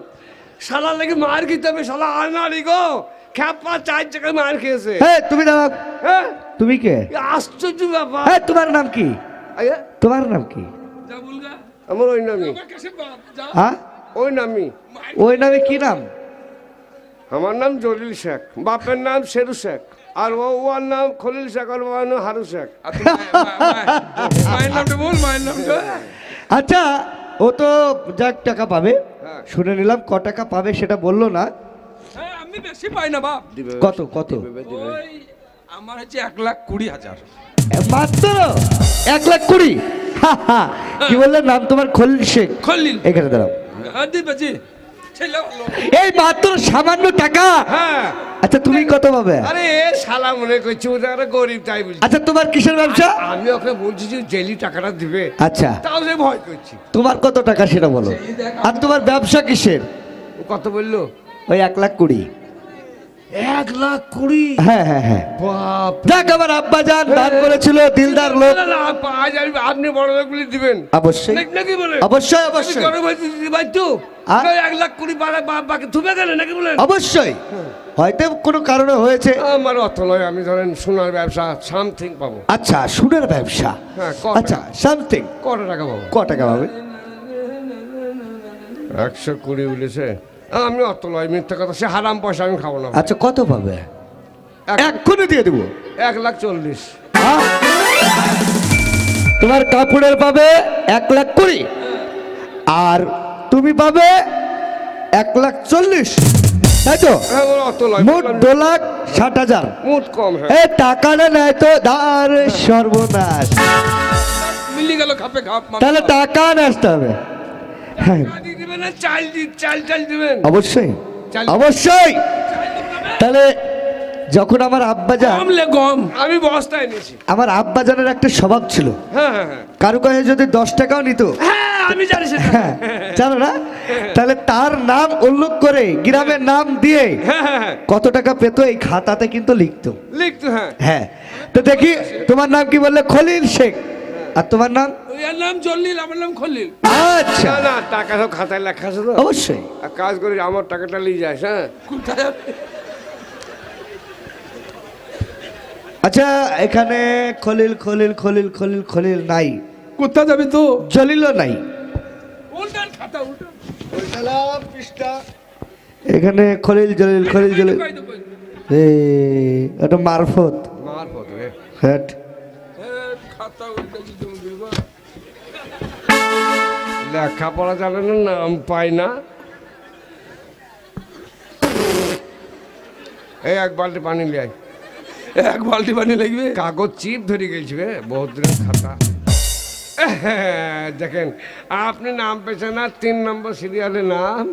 শালা লাগে মার খেতে হবে, শালা আর না গো। খ্যাপা 4 জায়গায় মার খেয়েছে। হ্যাঁ তুমি দাঁড়াও। হ্যাঁ তুমি কে? আশ্চর্য ব্যাপার। হ্যাঁ তোমার নাম কি? আয়া, তোমার নাম কি? যা বলগা। আমার ওই নামই। আমার কাছে বাপ যা। হ্যাঁ ওই নামই। ওই নামে কি নাম? আমার নাম জলিল শেখ, বাপের নাম শেরু শেখ, আর ওর নাম খলিল শেখ, আর ওর নাম হারু শেখ। আর তুমি মায়ের নামটা বল, মায়ের নামটা। আচ্ছা ও তো যাক টাকা পাবে, হ্যাঁ। শুনে নিলাম। ক টাকা পাবে সেটা বললো না। হ্যাঁ, আমি বেশি পাই না বাপ। দিবে কত কত? ওই আমার হচ্ছে 1,20,000। মাত্র 1,20,000? হা, হা। কি বললে নাম তোমার? খলিল শেখ। খলিল। এখানে দাঁড়াও। হ্যাঁ দিবে জি। ছেলে ভালো। এই মাত্র সামান্য টাকা? হ্যাঁ। আচ্ছা তুমি কত পাবে? আরে এ শালা মনে করছি ওটা একটা গরিব, তাই বুঝছি। আচ্ছা তোমার কিসের ব্যবসা? আমি ওকে বলছি যে জেলি টাকাটা দিবে, আচ্ছা তাও যে ভয় করছি। তোমার কত টাকা সেটা বলো। আর তোমার ব্যবসা কিসের? ও কত বললো? ওই 1,20,000। 1,20,000? হ্যাঁ হ্যাঁ হ্যাঁ। বাপ, যাক আমার আব্বা জান দান করেছিল, দিলদার লোক। না, না, আজ আপনি বড় লোকগুলি দিবেন অবশ্যই নাকি বলে? অবশ্যই অবশ্যই আর? 1,20,000 বাকি থুবে গেলে নাকি বলেন? অবশ্যই হয়তো কোনো কারণে হয়েছে। আমার অত নয়, আমি ধরেন সোনার ব্যবসা সামথিং পাবো। আচ্ছা সুদের ব্যবসা। হ্যাঁ, আচ্ছা সামথিং কত টাকা পাবো? ক টাকা পাবে? 120 বলেছে। আমি অত নয়, মিথ্যা কথা, সে হারাম পয়সা আমি খাবো না। আচ্ছা কত পাবে? এক্ষুনি দিয়ে দেবো। 1,40,000। হ্যাঁ? তোমার কাপড়ের পাবে 1,20,000 আর তুমি পাবে 1,40,000, তাই তো? হ্যাঁ, ওর অত নয়, মোট 2,60,000। মোট কম। হ্যাঁ, এই টাকাটা নেয় তো ধার সর্বনাশ। মিলি গেল খাপে খাপ তাহলে টাকা নিয়ে আসতে হবে। হ্যাঁ দিবেন না চাল চাল দিবেন? অবশ্যই চাল। অবশ্যই। তাহলে যখন আমার আব্বাজান, কমলে কম আমি বস্তায় নিয়েছি। আমার আব্বাজানের একটা স্বভাব ছিল, হ্যাঁ হ্যাঁ হ্যাঁ কারো কাছে যদি 10 টাকাও নিত, হ্যাঁ আমি জানি সেটা। হ্যাঁ জানো না, তাহলে তার নাম উল্লেখ করে গ্রামের নাম দিয়ে হ্যাঁ হ্যাঁ হ্যাঁ কত টাকা পেতো এই খাতাতে কিন্তু লিখতো। লিখতো হ্যাঁ। হ্যাঁ তো দেখি তোমার নাম কি বললে? খলিল শেখ। আর তোমার নাম? ওর নাম জল্লিল, আমার নাম খলিল। আচ্ছা না না টাকা সব খাতায় লেখা আছে তো। অবশ্যই। আর কাজ করে আমার টাকাটা নিয়ে যাস। হ্যাঁ কোথায় যাবে? আচ্ছা এখানে খলিল খলিল খলিল খলিল খলিল নাই, কোথায় যাবে তো? জলিলও নাই। উল্টান খাতা উল্টান। এখানে খলিল জলিল খলিল জলিল, এটা মারফত। মারফত রে। হ্যাঁ খাতা উল্টে দিতে হবে। লেখাপড়া জানে না, নাম পাই না। এই এক বালতি পানি লিয়ে আয়। এক বালতি পানি লাগবে। কাগজ চিপ ধরে গেছি রে, বহুত দিনের খাতা। দেখেন আপনি নাম পেয়েছেন না 3 নম্বর সিরিয়ালে নাম,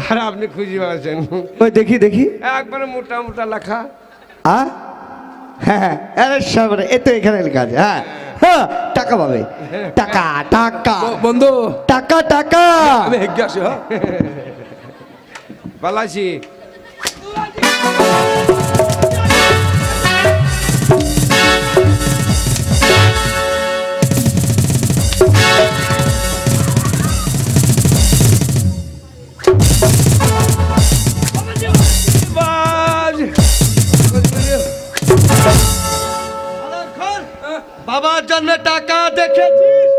আর আপনি খুঁজে পাচ্ছেন ওই দেখি দেখি। একবারে মোটা মোটা লেখা। হ্যাঁ হ্যাঁ আরে সামনে এ তো এখানে লেখা আছে। হ্যাঁ হ্যাঁ টাকা পাবে, টাকা টাকা বন্ধু টাকা টাকা। আমি হেগে আসি। হ্যাঁ ভালো আছি। বাবার জন্য টাকা দেখেছিস?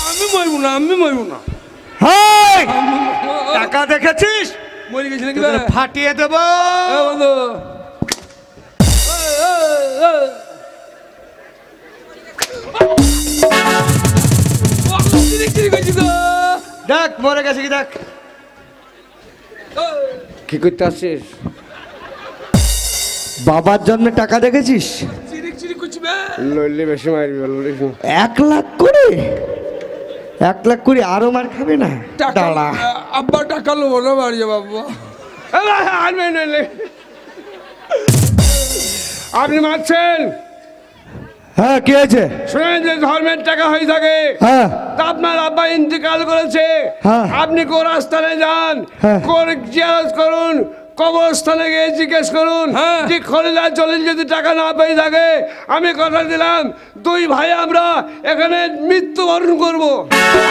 আমি মরবো না, আমি মরবো না। হাই টাকা দেখেছিস? মরে গেছি নাকি? তোদের ফাটিয়ে দেবো। বন্ধু দেখ মরে গেছে কি দেখ। কি করতে আসছিস? বাবার জন্য টাকা দেখেছিস? লইলে বেশি মারবি, বললি 1 লাখ করে, 1 লাখ করে আরো মার খাবে না। দাঁড়া আব্বা টাকা লোবো না বাড়িয়ে বাবা। আপনি মারছেন? হ্যাঁ কি হয়েছে? শুনেন যে ধর্মের টাকা হয়ে থাকে, হ্যাঁ তা আপনার আব্বা ইন্তেকাল করেছে, হ্যাঁ। আপনি গোরস্থানে যান, হ্যাঁ। জিজ্ঞাসা করুন, কবরস্থানে গিয়ে জিজ্ঞেস করুন হ্যাঁ। যে খলিল আর জলিল যদি টাকা না পেয়ে থাকে, আমি কথা দিলাম 2 ভাই আমরা এখানে মৃত্যুবরণ করব।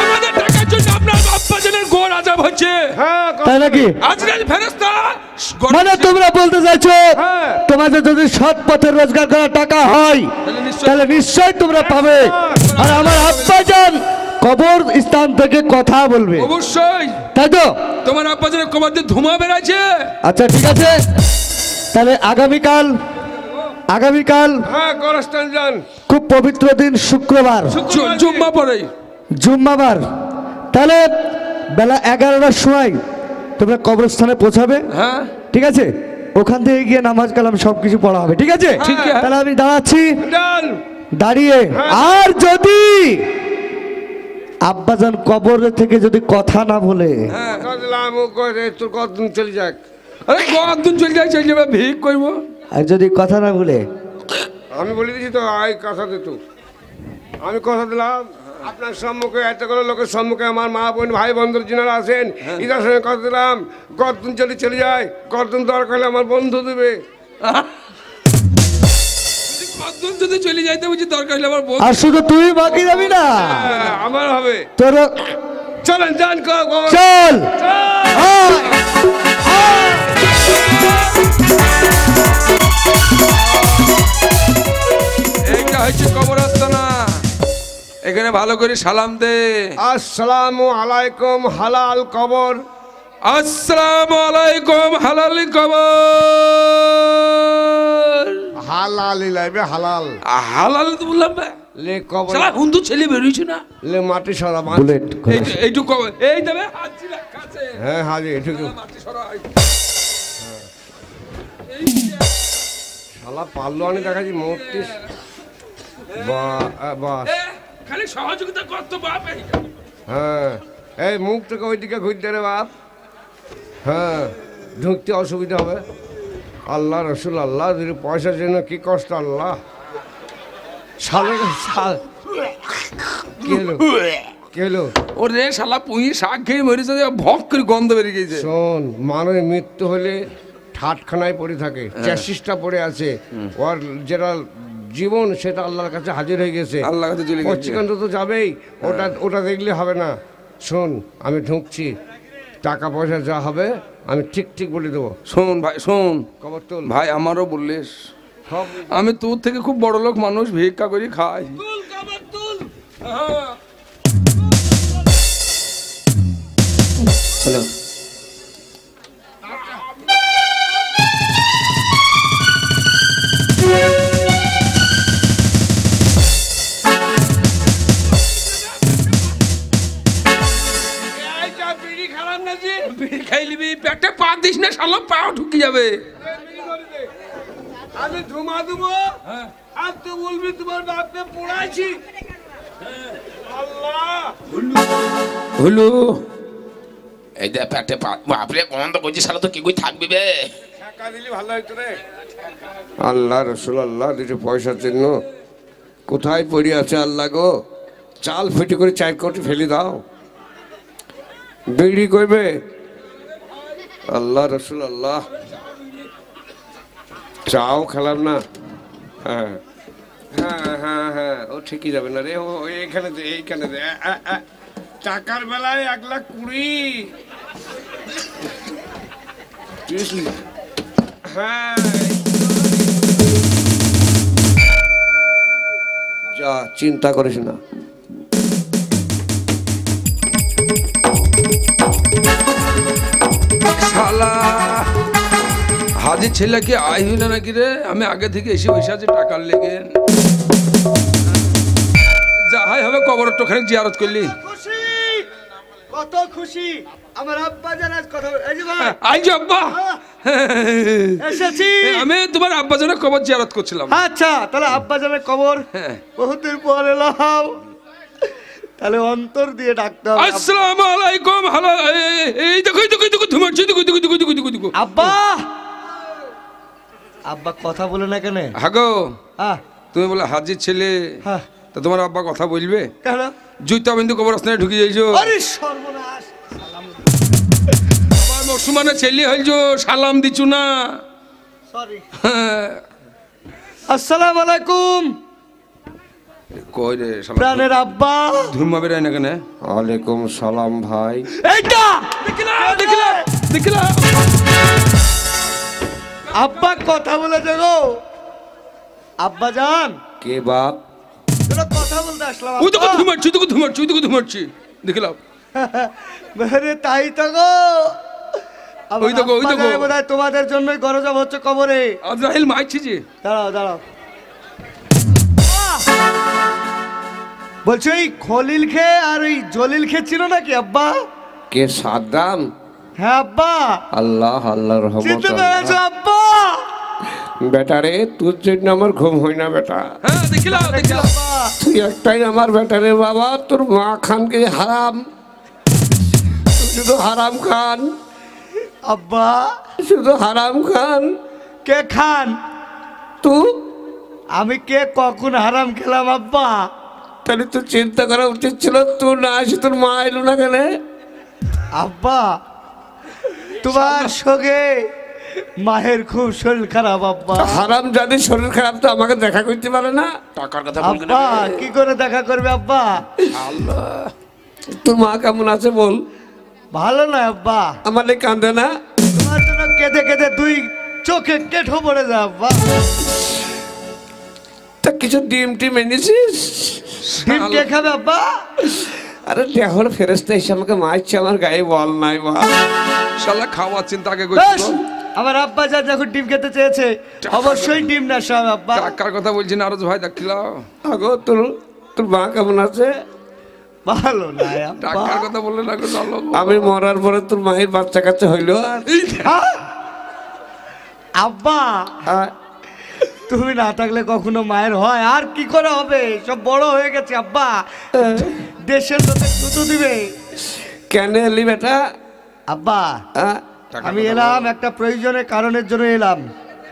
আমাদের টাকার জন্য আপনার আব্বা জনের গোর আজাব হচ্ছে। হ্যাঁ তাই নাকি? আজকাল ফেরেশতা মানে তোমরা বলতে চাইছো হ্যাঁ। তোমাদের যদি সৎ পথে রোজগার করা টাকা হয় তাহলে নিশ্চয়ই তোমরা পাবে। আর আমার আব্বাজান কবর স্থান থেকে কথা বলবে, অবশ্যই। তাই তো? তোমার আব্বা জনের কবর দিয়ে ধোঁয়া বেরাচ্ছে। আচ্ছা ঠিক আছে, তাহলে আগামীকাল হ্যাঁ গোরস্থান যান। খুব পবিত্র দিন শুক্রবার, জুম্মা পরে জুম্মাবার, তাহলে বেলা 11টার সময় তোমরা কবরস্থানে পৌঁছাবে। হ্যাঁ ঠিক আছে, ওখান থেকে গিয়ে নামাজ কালাম সবকিছু পড়া হবে। ঠিক আছে, ঠিক আছে। তাহলে আমি দাঁড়াচ্ছি যান। দাঁড়িয়ে। আর যদি আব্বাজান কবর থেকে যদি কথা না বলে, হ্যাঁ দিলাম তোর কতদিন চলে যাক। আরে কতদিন চলে যাবে ভিক করবো। আর যদি কথা না বলে, আমি বলে দিচ্ছি তো, আই কথা দিত, আমি কথা দিলাম আপনার সম্মুখে, এতগুলো লোকের সম্মুখে আমার মা বোন ভাই বন্ধু যিনারা আছেন এদের সঙ্গে কথা দিলাম, গর্দন চলে যায়, গর্দন দরকার হলে আমার বন্ধু দেবে। কতদিন যদি চলে যাইতে বুঝি দরকার হলে আমার আর শুধু তুই বাকি যাবি না, হ্যাঁ, আমার হবে। তোর চলেন যান চল। এইটা হচ্ছে কবরস্থানা, এখানে ভালো করে সালাম দে। আসসালামু আলাইকুম হালাল কবর। আসসালামু আলাইকুম হালাল কবর। হালাল হালাল লাইবে হালাল হালাল তো বললাম বে। লে কবর শালা হুন্দু ছেলে বেরিয়েছে না লে মাটি সরা বুলেট এইটুকু এই দেবে হাজি কাছে হ্যাঁ হাজি এটুকু মাটি সরা শালা পারলো অনেক দেখাচ্ছি মূর্তি বাস খালি সহযোগিতা করতো বাপ এই হ্যাঁ এই মুখ থেকে ওইদিকে ঘুরতে রে বাপ হ্যাঁ ঢুকতে অসুবিধা হবে আল্লাহ রসুল আল্লাহ যদি পয়সার জন্য কি কষ্ট আল্লাহ সালে কি হলো কি হলো ওরে শালা পুঁই শাক খেয়ে মরেছে ভক করে গন্ধ বেরিয়ে গেছে শোন মানুষের মৃত্যু হলে ঠাটখানায় পড়ে থাকে চ্যাসিসটা পড়ে আছে ওর যেটা জীবন সেটা আল্লাহর কাছে হাজির হয়ে গেছে আল্লাহর কাছে চলে গেছে পশ্চিকান্ত তো যাবেই ওটা দেখলে হবে না শোন আমি ঢুকছি টাকা পয়সা যা হবে আমি ঠিক ঠিক বলে দেবো শোন ভাই শোন খবর তোল ভাই আমারও বললিস সব আমি তোর থেকে খুব বড় লোক মানুষ ভিক্ষা করে খাই হ্যালো বিড়ি খাই নিবি পেটে পা দিস না শালা পাও ঢুকে যাবে আমি ধুমা দেবো আর তো বলবি তোমার বাপকে পড়াইছি আল্লাহ হলো এই যে পেটে বাপরে গন্ধ করছি শালা তো কি কই থাকবি বে টাকা দিলি ভালো হইতো রে আল্লাহ রসুল আল্লাহ দুটো পয়সার জন্য কোথায় পড়ে আছে আল্লাহ গো চাল ফেটে করে 4 কোটি ফেলে দাও বিড়ি করবে আল্লাহ রসুল আল্লাহ চাও খেলাম না হ্যাঁ হ্যাঁ হ্যাঁ হ্যাঁ ও ঠিকই যাবে না রে ও এইখানে দে এইখানে দে টাকার বেলায় 1,20,000 হ্যাঁ যা চিন্তা করিস না শালা হাজির ছেলে কি আইবি না নাকি রে আমি আগে থেকে এসে বসে আছি টাকার লেগে যা হয় হবে কবর একটুখানি জিয়ারত করলি খুশি কত খুশি আমার আব্বা জানাজ কথা এই যে ভাই আই যে আব্বা এসেছি আমি তোমার আব্বা জন্য কবর জিয়ারত করছিলাম আচ্ছা তাহলে আব্বা জানের কবর হ্যাঁ। বহুদিন পর এলাম তাহলে অন্তর দিয়ে ডাকতে হবে আসসালামু আলাইকুম হ্যালো এই দেখো ধুমাচ্ছি দেখো আব্বা আব্বা কথা বলে না কেন হাগো হ্যাঁ তুমি বলে হাজির ছেলে হ্যাঁ তা তোমার আব্বা কথা বলবে কেন জুতা বিন্দু কবরস্থানে ঢুকে যাইছো আরে সর্বনাশ আবার মুসলমানে ছেলে হইছো সালাম দিছু না সরি আসসালামু আলাইকুম কই রে শালা প্রাণের আব্বা ধুমা বেরাই না কেন ওয়ালাইকুম সালাম ভাই এইটা দেখিলা আব্বা কথা বলেছে গো আব্বা জান কে বাপ তোরা কথা বলতে আসলাম ওই দেখো ধুমাচ্ছি দেখিলাম আরে তাই তো গো ওই দেখো, ওই দেখো। বোধহয় তোমাদের জন্যই গরজাব হচ্ছে কবরে আজরাইল মাইছি যে দাঁড়াও বলছি ওই খলিল খে আর ওই জলিল খে ছিল নাকি আব্বা কে সাদ্দাম হ্যাঁ আব্বা আল্লাহ আল্লাহ চিনতে রহমত পেরেছো আব্বা বেটা রে তোর জন্য আমার ঘুম হয় না বেটা হ্যাঁ দেখিলাম আব্বা তুই একটাই আমার বেটা রে বাবা তোর মা খানকে হারাম তুই শুধু হারাম খান আব্বা শুধু হারাম খান কে খান তুই আমি কে কখন হারাম খেলাম আব্বা তাহলে তো চিন্তা করা উচিত ছিল তুই না আসি তোর মা এলো না কেন আব্বা তোমার সঙ্গে মায়ের খুব শরীর খারাপ আব্বা হারাম যাদের শরীর খারাপ তো আমাকে দেখা করতে পারে না টাকার কথা বলবি না আব্বা কি করে দেখা করবে আব্বা তোর মা কেমন আছে বল ভালো না আব্বা আমার কান্দে না তোমার জন্য কেঁদে কেঁদে দুই চোখে কেঠো পড়ে যা আব্বা তা কিছু ডিম টিম এনেছিস ডিম কে খাবে আব্বা আরে দেহর ফেরেস্তা এসে আমাকে মারছে আমার গায়ে বল নাই বা শালা খাওয়ার চিন্তা আগে বেশ, করছিল আমার আব্বা যা যখন ডিম খেতে চেয়েছে অবশ্যই ডিম না সব আব্বা। টাকার কথা বলছি না আরো ভাই দেখলাম আগো তোর তোর মা কেমন আছে? ভালো না আব্বা। টাকার কথা বললে না গো চলো। আমি মরার পরে তোর মায়ের বাচ্চা কাচ্চা হইলো আর আব্বা হ্যাঁ, তুমি না থাকলে কখনো মায়ের হয়? আর কি করে হবে, সব বড় হয়ে গেছে আব্বা। দেশের লোকে দুধ দিবে। কেন এলি বেটা? আব্বা হ্যাঁ, আমি এলাম একটা প্রয়োজনের কারণের জন্য এলাম।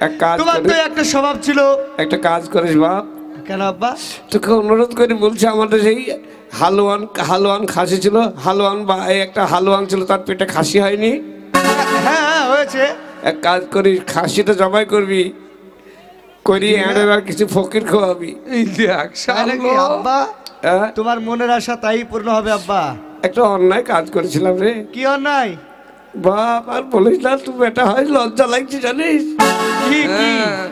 এক কাজ তোমার তো করিস, একটা স্বভাব ছিল। একটা কাজ করিস বাপ, কেন আব্বা? তোকে অনুরোধ করে বলছি, আমাদের সেই হালুয়ান খাসি ছিল, হালুয়ান বা এই একটা হালুয়ান ছিল, তার পেটে খাসি হয়নি। হ্যাঁ হয়েছে। এক কাজ করিস, খাসিটা জবাই করবি, করি এনের আর কিছু ফকির খাওয়াবি। এই দেখ তাই নাকি শালো। আব্বা? হ্যাঁ, তোমার মনের আশা তাই পূর্ণ হবে আব্বা। একটা অন্যায় কাজ করেছিলাম রে কি অন্যায়? বাপ, আর বলিস না, তুই বেটা হয় লজ্জা লাগছে জানিস। কি কি? হ্যাঁ।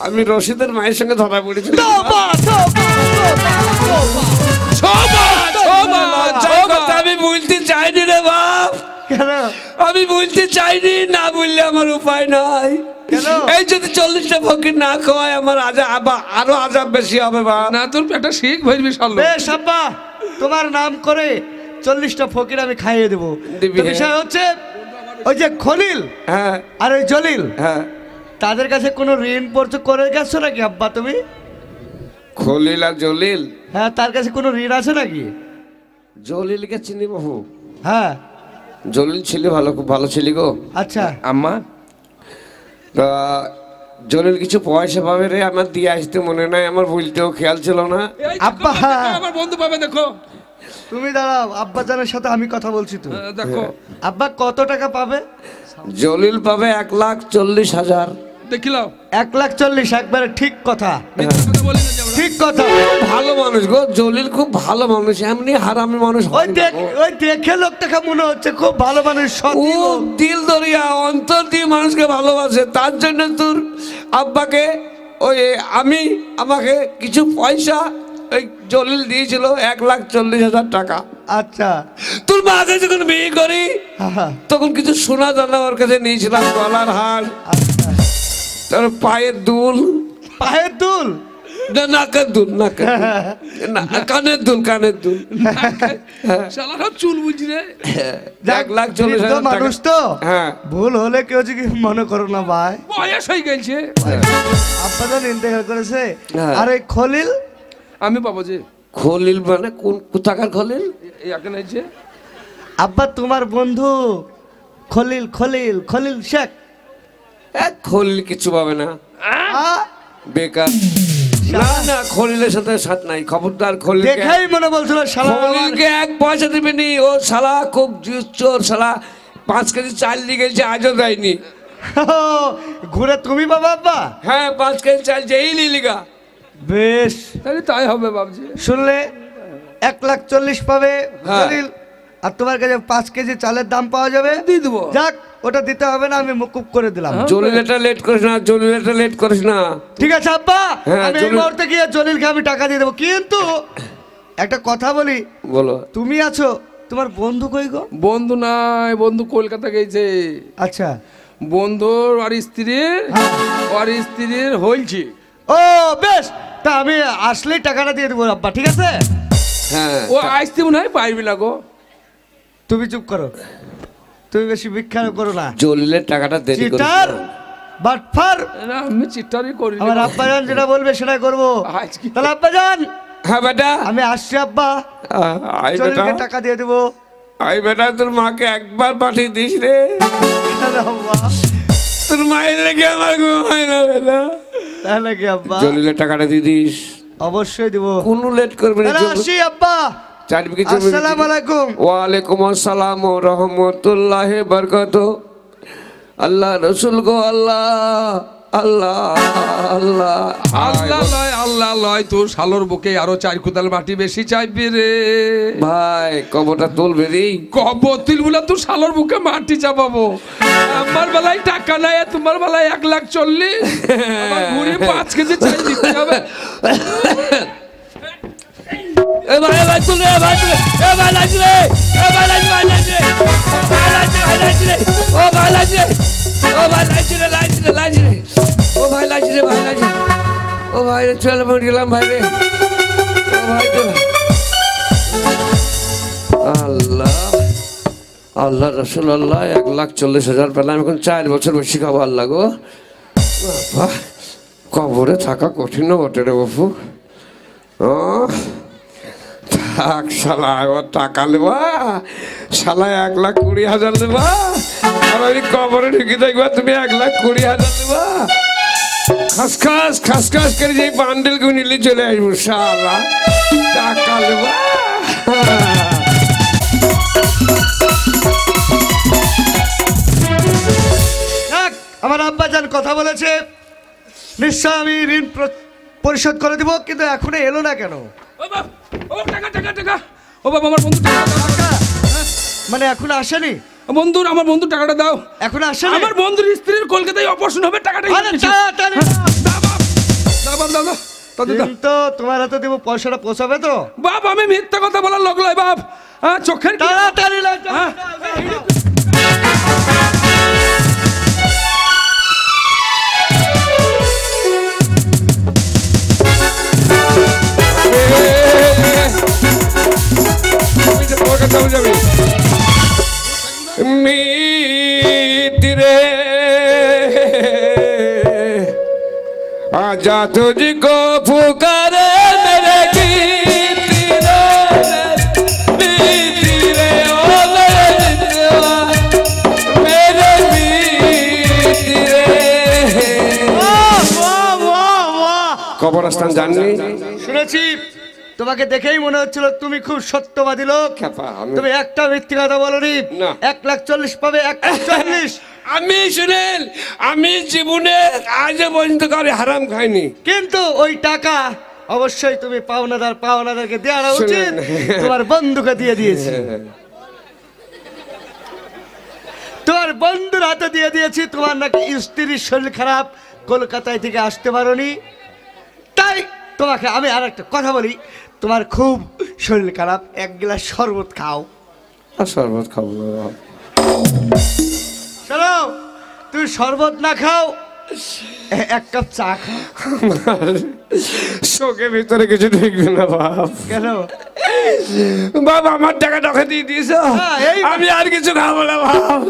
আমি রশিদের মায়ের সঙ্গে ধরা পড়েছিলাম। তোবা, তোবা, তোবা, তোবা। ছোবা, ছোবা, ছোবা। আমি বলতে চাইনি রে বাপ, কেন? আমি বলতে চাইনি, না বললে আমার উপায় নাই। কেন? এই যদি 40টা ফকির না খাওয়ায় আমার আরো আজাব বেশি হবে বাপ। না তোর পেটা শিখ ভরবি শালো। বেশ আব্বা, তোমার নাম করে 40টা ফকির আমি খাইয়ে দেবো। দিবি, তো হ্যাঁ। বিষয় হচ্ছে ওই যে খলিল হ্যাঁ আর ওই জলিল, হ্যাঁ, তাদের কাছে কোনো ঋণ পরিশোধ করে গেছো নাকি আব্বা তুমি? খলিল আর জলিল। হ্যাঁ, তার কাছে কোনো ঋণ আছে নাকি? জলিলকে চিনি বাবু, হ্যাঁ জলিল ছিল ভালো, খুব ভালো ছিলি গো। আচ্ছা। আম্মা তা জলিল কিছু পয়সা পাবে রে, আমার দিয়ে আসতে মনে নাই, আমার বলতেও খেয়াল ছিল না। এই দেখো, আব্বা। দেখো, আমার বন্ধু পাবে দেখো। তুমি দাঁড়াও, আব্বা জানের সাথে আমি কথা বলছি তো। দেখো আব্বা কত টাকা পাবে? জলিল পাবে 1,40,000। দেখিলাও 1,40,000, একবারে ঠিক কথা, মিথ্যা কথা বলি না যে আমরা। ঠিক কথা। ভালো মানুষ গো, জলিল খুব ভালো মানুষ, এমনি হারামি মানুষ ওই হয় না দেখ, গো। ওই দেখে লোকটাকে মনে হচ্ছে খুব ভালো মানুষ, ও সত্যি গো। দিল দরিয়া, অন্তর দিয়ে মানুষকে ভালোবাসে। তার জন্য তোর আব্বাকে ওই আমাকে কিছু পয়সা ওই জলিল দিয়েছিল, 1,40,000 টাকা। আচ্ছা। তোর মাকে যখন বিয়ে করি হ্যাঁ, তখন কিছু সোনা দানা ওর কাছে নিয়েছিলাম, গলার হার, আচ্ছা। তার পায়ের দুল, পায়ের দুল? না নাকের দুল, কানের দুল, কানের দুল। শালারা চুল বুঝি রে। যাক, 1,40,000 বৃদ্ধ মানুষ তো, হ্যাঁ ভুল হলে কেউ যদি মনে করো না ভাই। বয়স হয়ে গেছে। আব্বা তো ইন্তেকাল করেছে। হ্যাঁ। আর ওই খলিল? আমি পাবো যে খলিল মানে কোন কোথাকার খলিল? এই এখানে যে আব্বা তোমার বন্ধু খলিল, খলিল, খলিল শেখ। খলিল কিছু পাবে না, বেকার। না না, খলিলের সাথে সাথ নাই, খবরদার। দেখাই মনে বলছিল শালা আমার। খলিলকে 1 পয়সা দিবেনি, ও শালা খুব চোর, শালা 5 কেজি চাল দিয়ে গেছে, আজও দেয়নি। ঘুরে তুমি বাবা আব্বা? হ্যাঁ, 5 কেজি চাল যেই লিলিগা। বেশ, তাহলে তাই হবে বাবজি। শুনলে 1,40,000 পাবে হ্যাঁ। খলিল, আর তোমার কাছে 5 কেজি চালের দাম পাওয়া যাবে। দিয়ে দেবো। যাক, ওটা দিতে হবে না, আমি মুকুব করে দিলাম। জলিলেটা লেট করিস না, জলিলেটা লেট করিস না। ঠিক আছে আব্বা, হ্যাঁ, আমি এই জলিল- মুহূর্তে গিয়ে জলিলকে আমি টাকা দিয়ে দেবো। কিন্তু একটা কথা বলি, বলো। তুমি আছো, তোমার বন্ধু কই গো? বন্ধু নাই, বন্ধু কলকাতা গেছে। আচ্ছা। বন্ধুর আর স্ত্রীর হইছে। ও বেশ, তা আমি আসলেই টাকাটা দিয়ে দেবো আব্বা, ঠিক আছে? হ্যাঁ, ও আসতে মনে হয় পারবি না গো। তুমি চুপ করো, তুমি বেশি ভিক্ষা করো না। জলিলের টাকাটা দেরি করিস চিটার, না। বাটফার। না, আমি চিট্টারি করি না। আমার আব্বাজান যেটা বলবে সেটাই করবো। আজকে তাহলে আব্বাজান, হ্যাঁ বেটা, আমি আসছি আব্বা, আই বেটা, জলিলকে টাকা দিয়ে দেবো। আই বেটা, তোর মাকে একবার পাঠিয়ে দিস রে, তাহলে আব্বা, তোর মায়ের লেগে আমার ঘুম হয় না বেটা। তাহলে কি আব্বা? জলিলের টাকাটা দিয়ে দিস, অবশ্যই দেবো। কোনো লেট করবি না। তাহলে আসছি আব্বা। চারদিকে আসসালামু আলাইকুম। ওয়ালাইকুম আসসালাম ও রহমতুল্লাহ বরকত। আল্লাহ রসুল গো, আল্লাহ আল্লাহ আল্লাহ আল্লাহ লয়, আল্লাহ লয়, তোর শালোর বুকে আরো 4 কোদাল মাটি বেশি চাইবে রে ভাই, কবরটা তুলবে রে। কবর তুলবো তোর শালোর বুকে মাটি চাপাবো। আমার বেলায় টাকা নাই, আর তোমার বেলায় 1,40,000। আমার ঘুরে 5 কেজি চাল দিতে হবে। এ ভাই তুলে এ ভাই তুলে এ ভাই লাগছে রে এ ভাই লাগছে ভাই লাগছে ভাই লাগছে ও ভাই লাগছে ও ভাই লাগছে রে ও ভাই লাগছে রে ভাই লাগছে ও ভাই রে চল মরে গেলাম ভাই রে ও ভাই চল আল্লাহ আল্লাহ রাসূলুল্লাহ 1,40,000 পেলাম এখন 4 বছর বেশি খাবো আল্লাহ গো বাবা কবরে থাকা কঠিন বটে রে বাপু থাক শালা এবার টাকা নেবা শালা 1,20,000 নেবা আর আমি কবরে ঢুকে দেখবা তুমি 1,20,000 নেবা খাস করে যে বান্ডেল গুনিলে চলে আসবো শালা টাকা নেবা আমার আব্বাজান কথা বলেছে নিশ্চয় আমি ঋণ পরিশোধ করে দিব কিন্তু এখনো এলো না কেন ও টাকা ও বাবা আমার বন্ধু টাকা মানে এখনো আসেনি বন্ধুর আমার বন্ধু টাকাটা দাও এখনো আসেনি আমার বন্ধুর স্ত্রীর কলকাতায় অপারেশন হবে টাকাটা তো তোমার হাতে দেবো পয়সাটা পৌঁছাবে তো বাপ আমি মিথ্যা কথা বলার লোক নয় বাপ চোখের তাড়াতাড়ি मित्रे आजा तुझको पुकारे मेरे गीत मित्रे ओ मेरे मित्रे কবরস্থান জাননি শুনেছি তোমাকে দেখেই মনে হচ্ছিল তুমি খুব সত্যবাদী লোক তুমি একটা মিথ্যে কথা বলনি 1,40,000 পাবে 1,40,000 আমি শুনেন আমি জীবনে আজ পর্যন্ত কারো হারাম খাইনি কিন্তু ওই টাকা অবশ্যই তুমি পাওনাদারকে দেওয়া উচিত তোমার বন্ধুকে দিয়ে দিয়েছি তোমার বন্ধুর হাতে দিয়ে দিয়েছি তোমার নাকি স্ত্রীর শরীর খারাপ কলকাতায় থেকে আসতে পারোনি তাই তোমাকে আমি আর একটা কথা বলি তোমার খুব শরীর খারাপ 1 গ্লাস শরবত খাও শরবত খাবো চলো তুমি শরবত না খাও 1 কাপ চা খাও শোকের ভিতরে কিছু ঢুকবে না বাপ কেন বাবা আমার টাকা টাকা দিয়ে দিয়েছ আমি আর কিছু খাবো না বাপ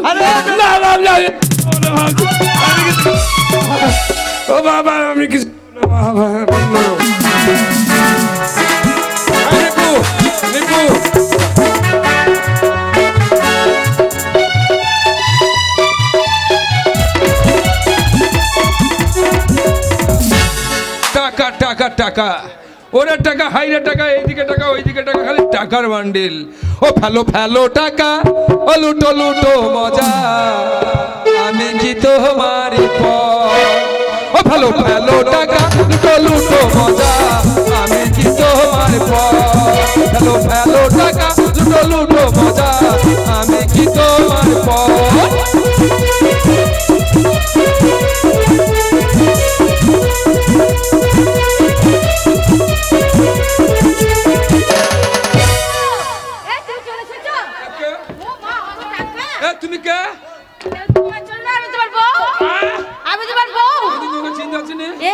ও বাবা আমি কিছু টাকা ওরা টাকা হাইরে টাকা এইদিকে টাকা ওইদিকে টাকা খালি টাকার বান্ডিল ও ফেলো টাকা ও লুটো মজা আমি কি তোমারই ও ফেলো টাকা লুটো মজা আমি কি তোমার ফেলো টাকা লুটো মজা আমি কি তোমার তুমি কে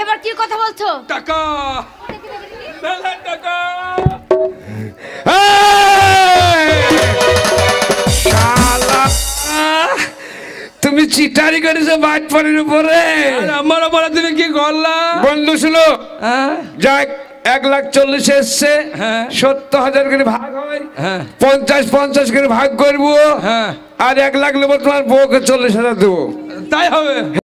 এবার কি কথা বলছো টাকা তুমি চিটারি করেছো বাইক পরের উপরে আমার উপরে তুমি কি করলা বন্ধু শুনো যাক 1,40,000 এসছে 70,000 করে ভাগ হয় 50 করে ভাগ করবো আর 1,00,000 নেবো তোমার বউকে 40,000 দেবো তাই হবে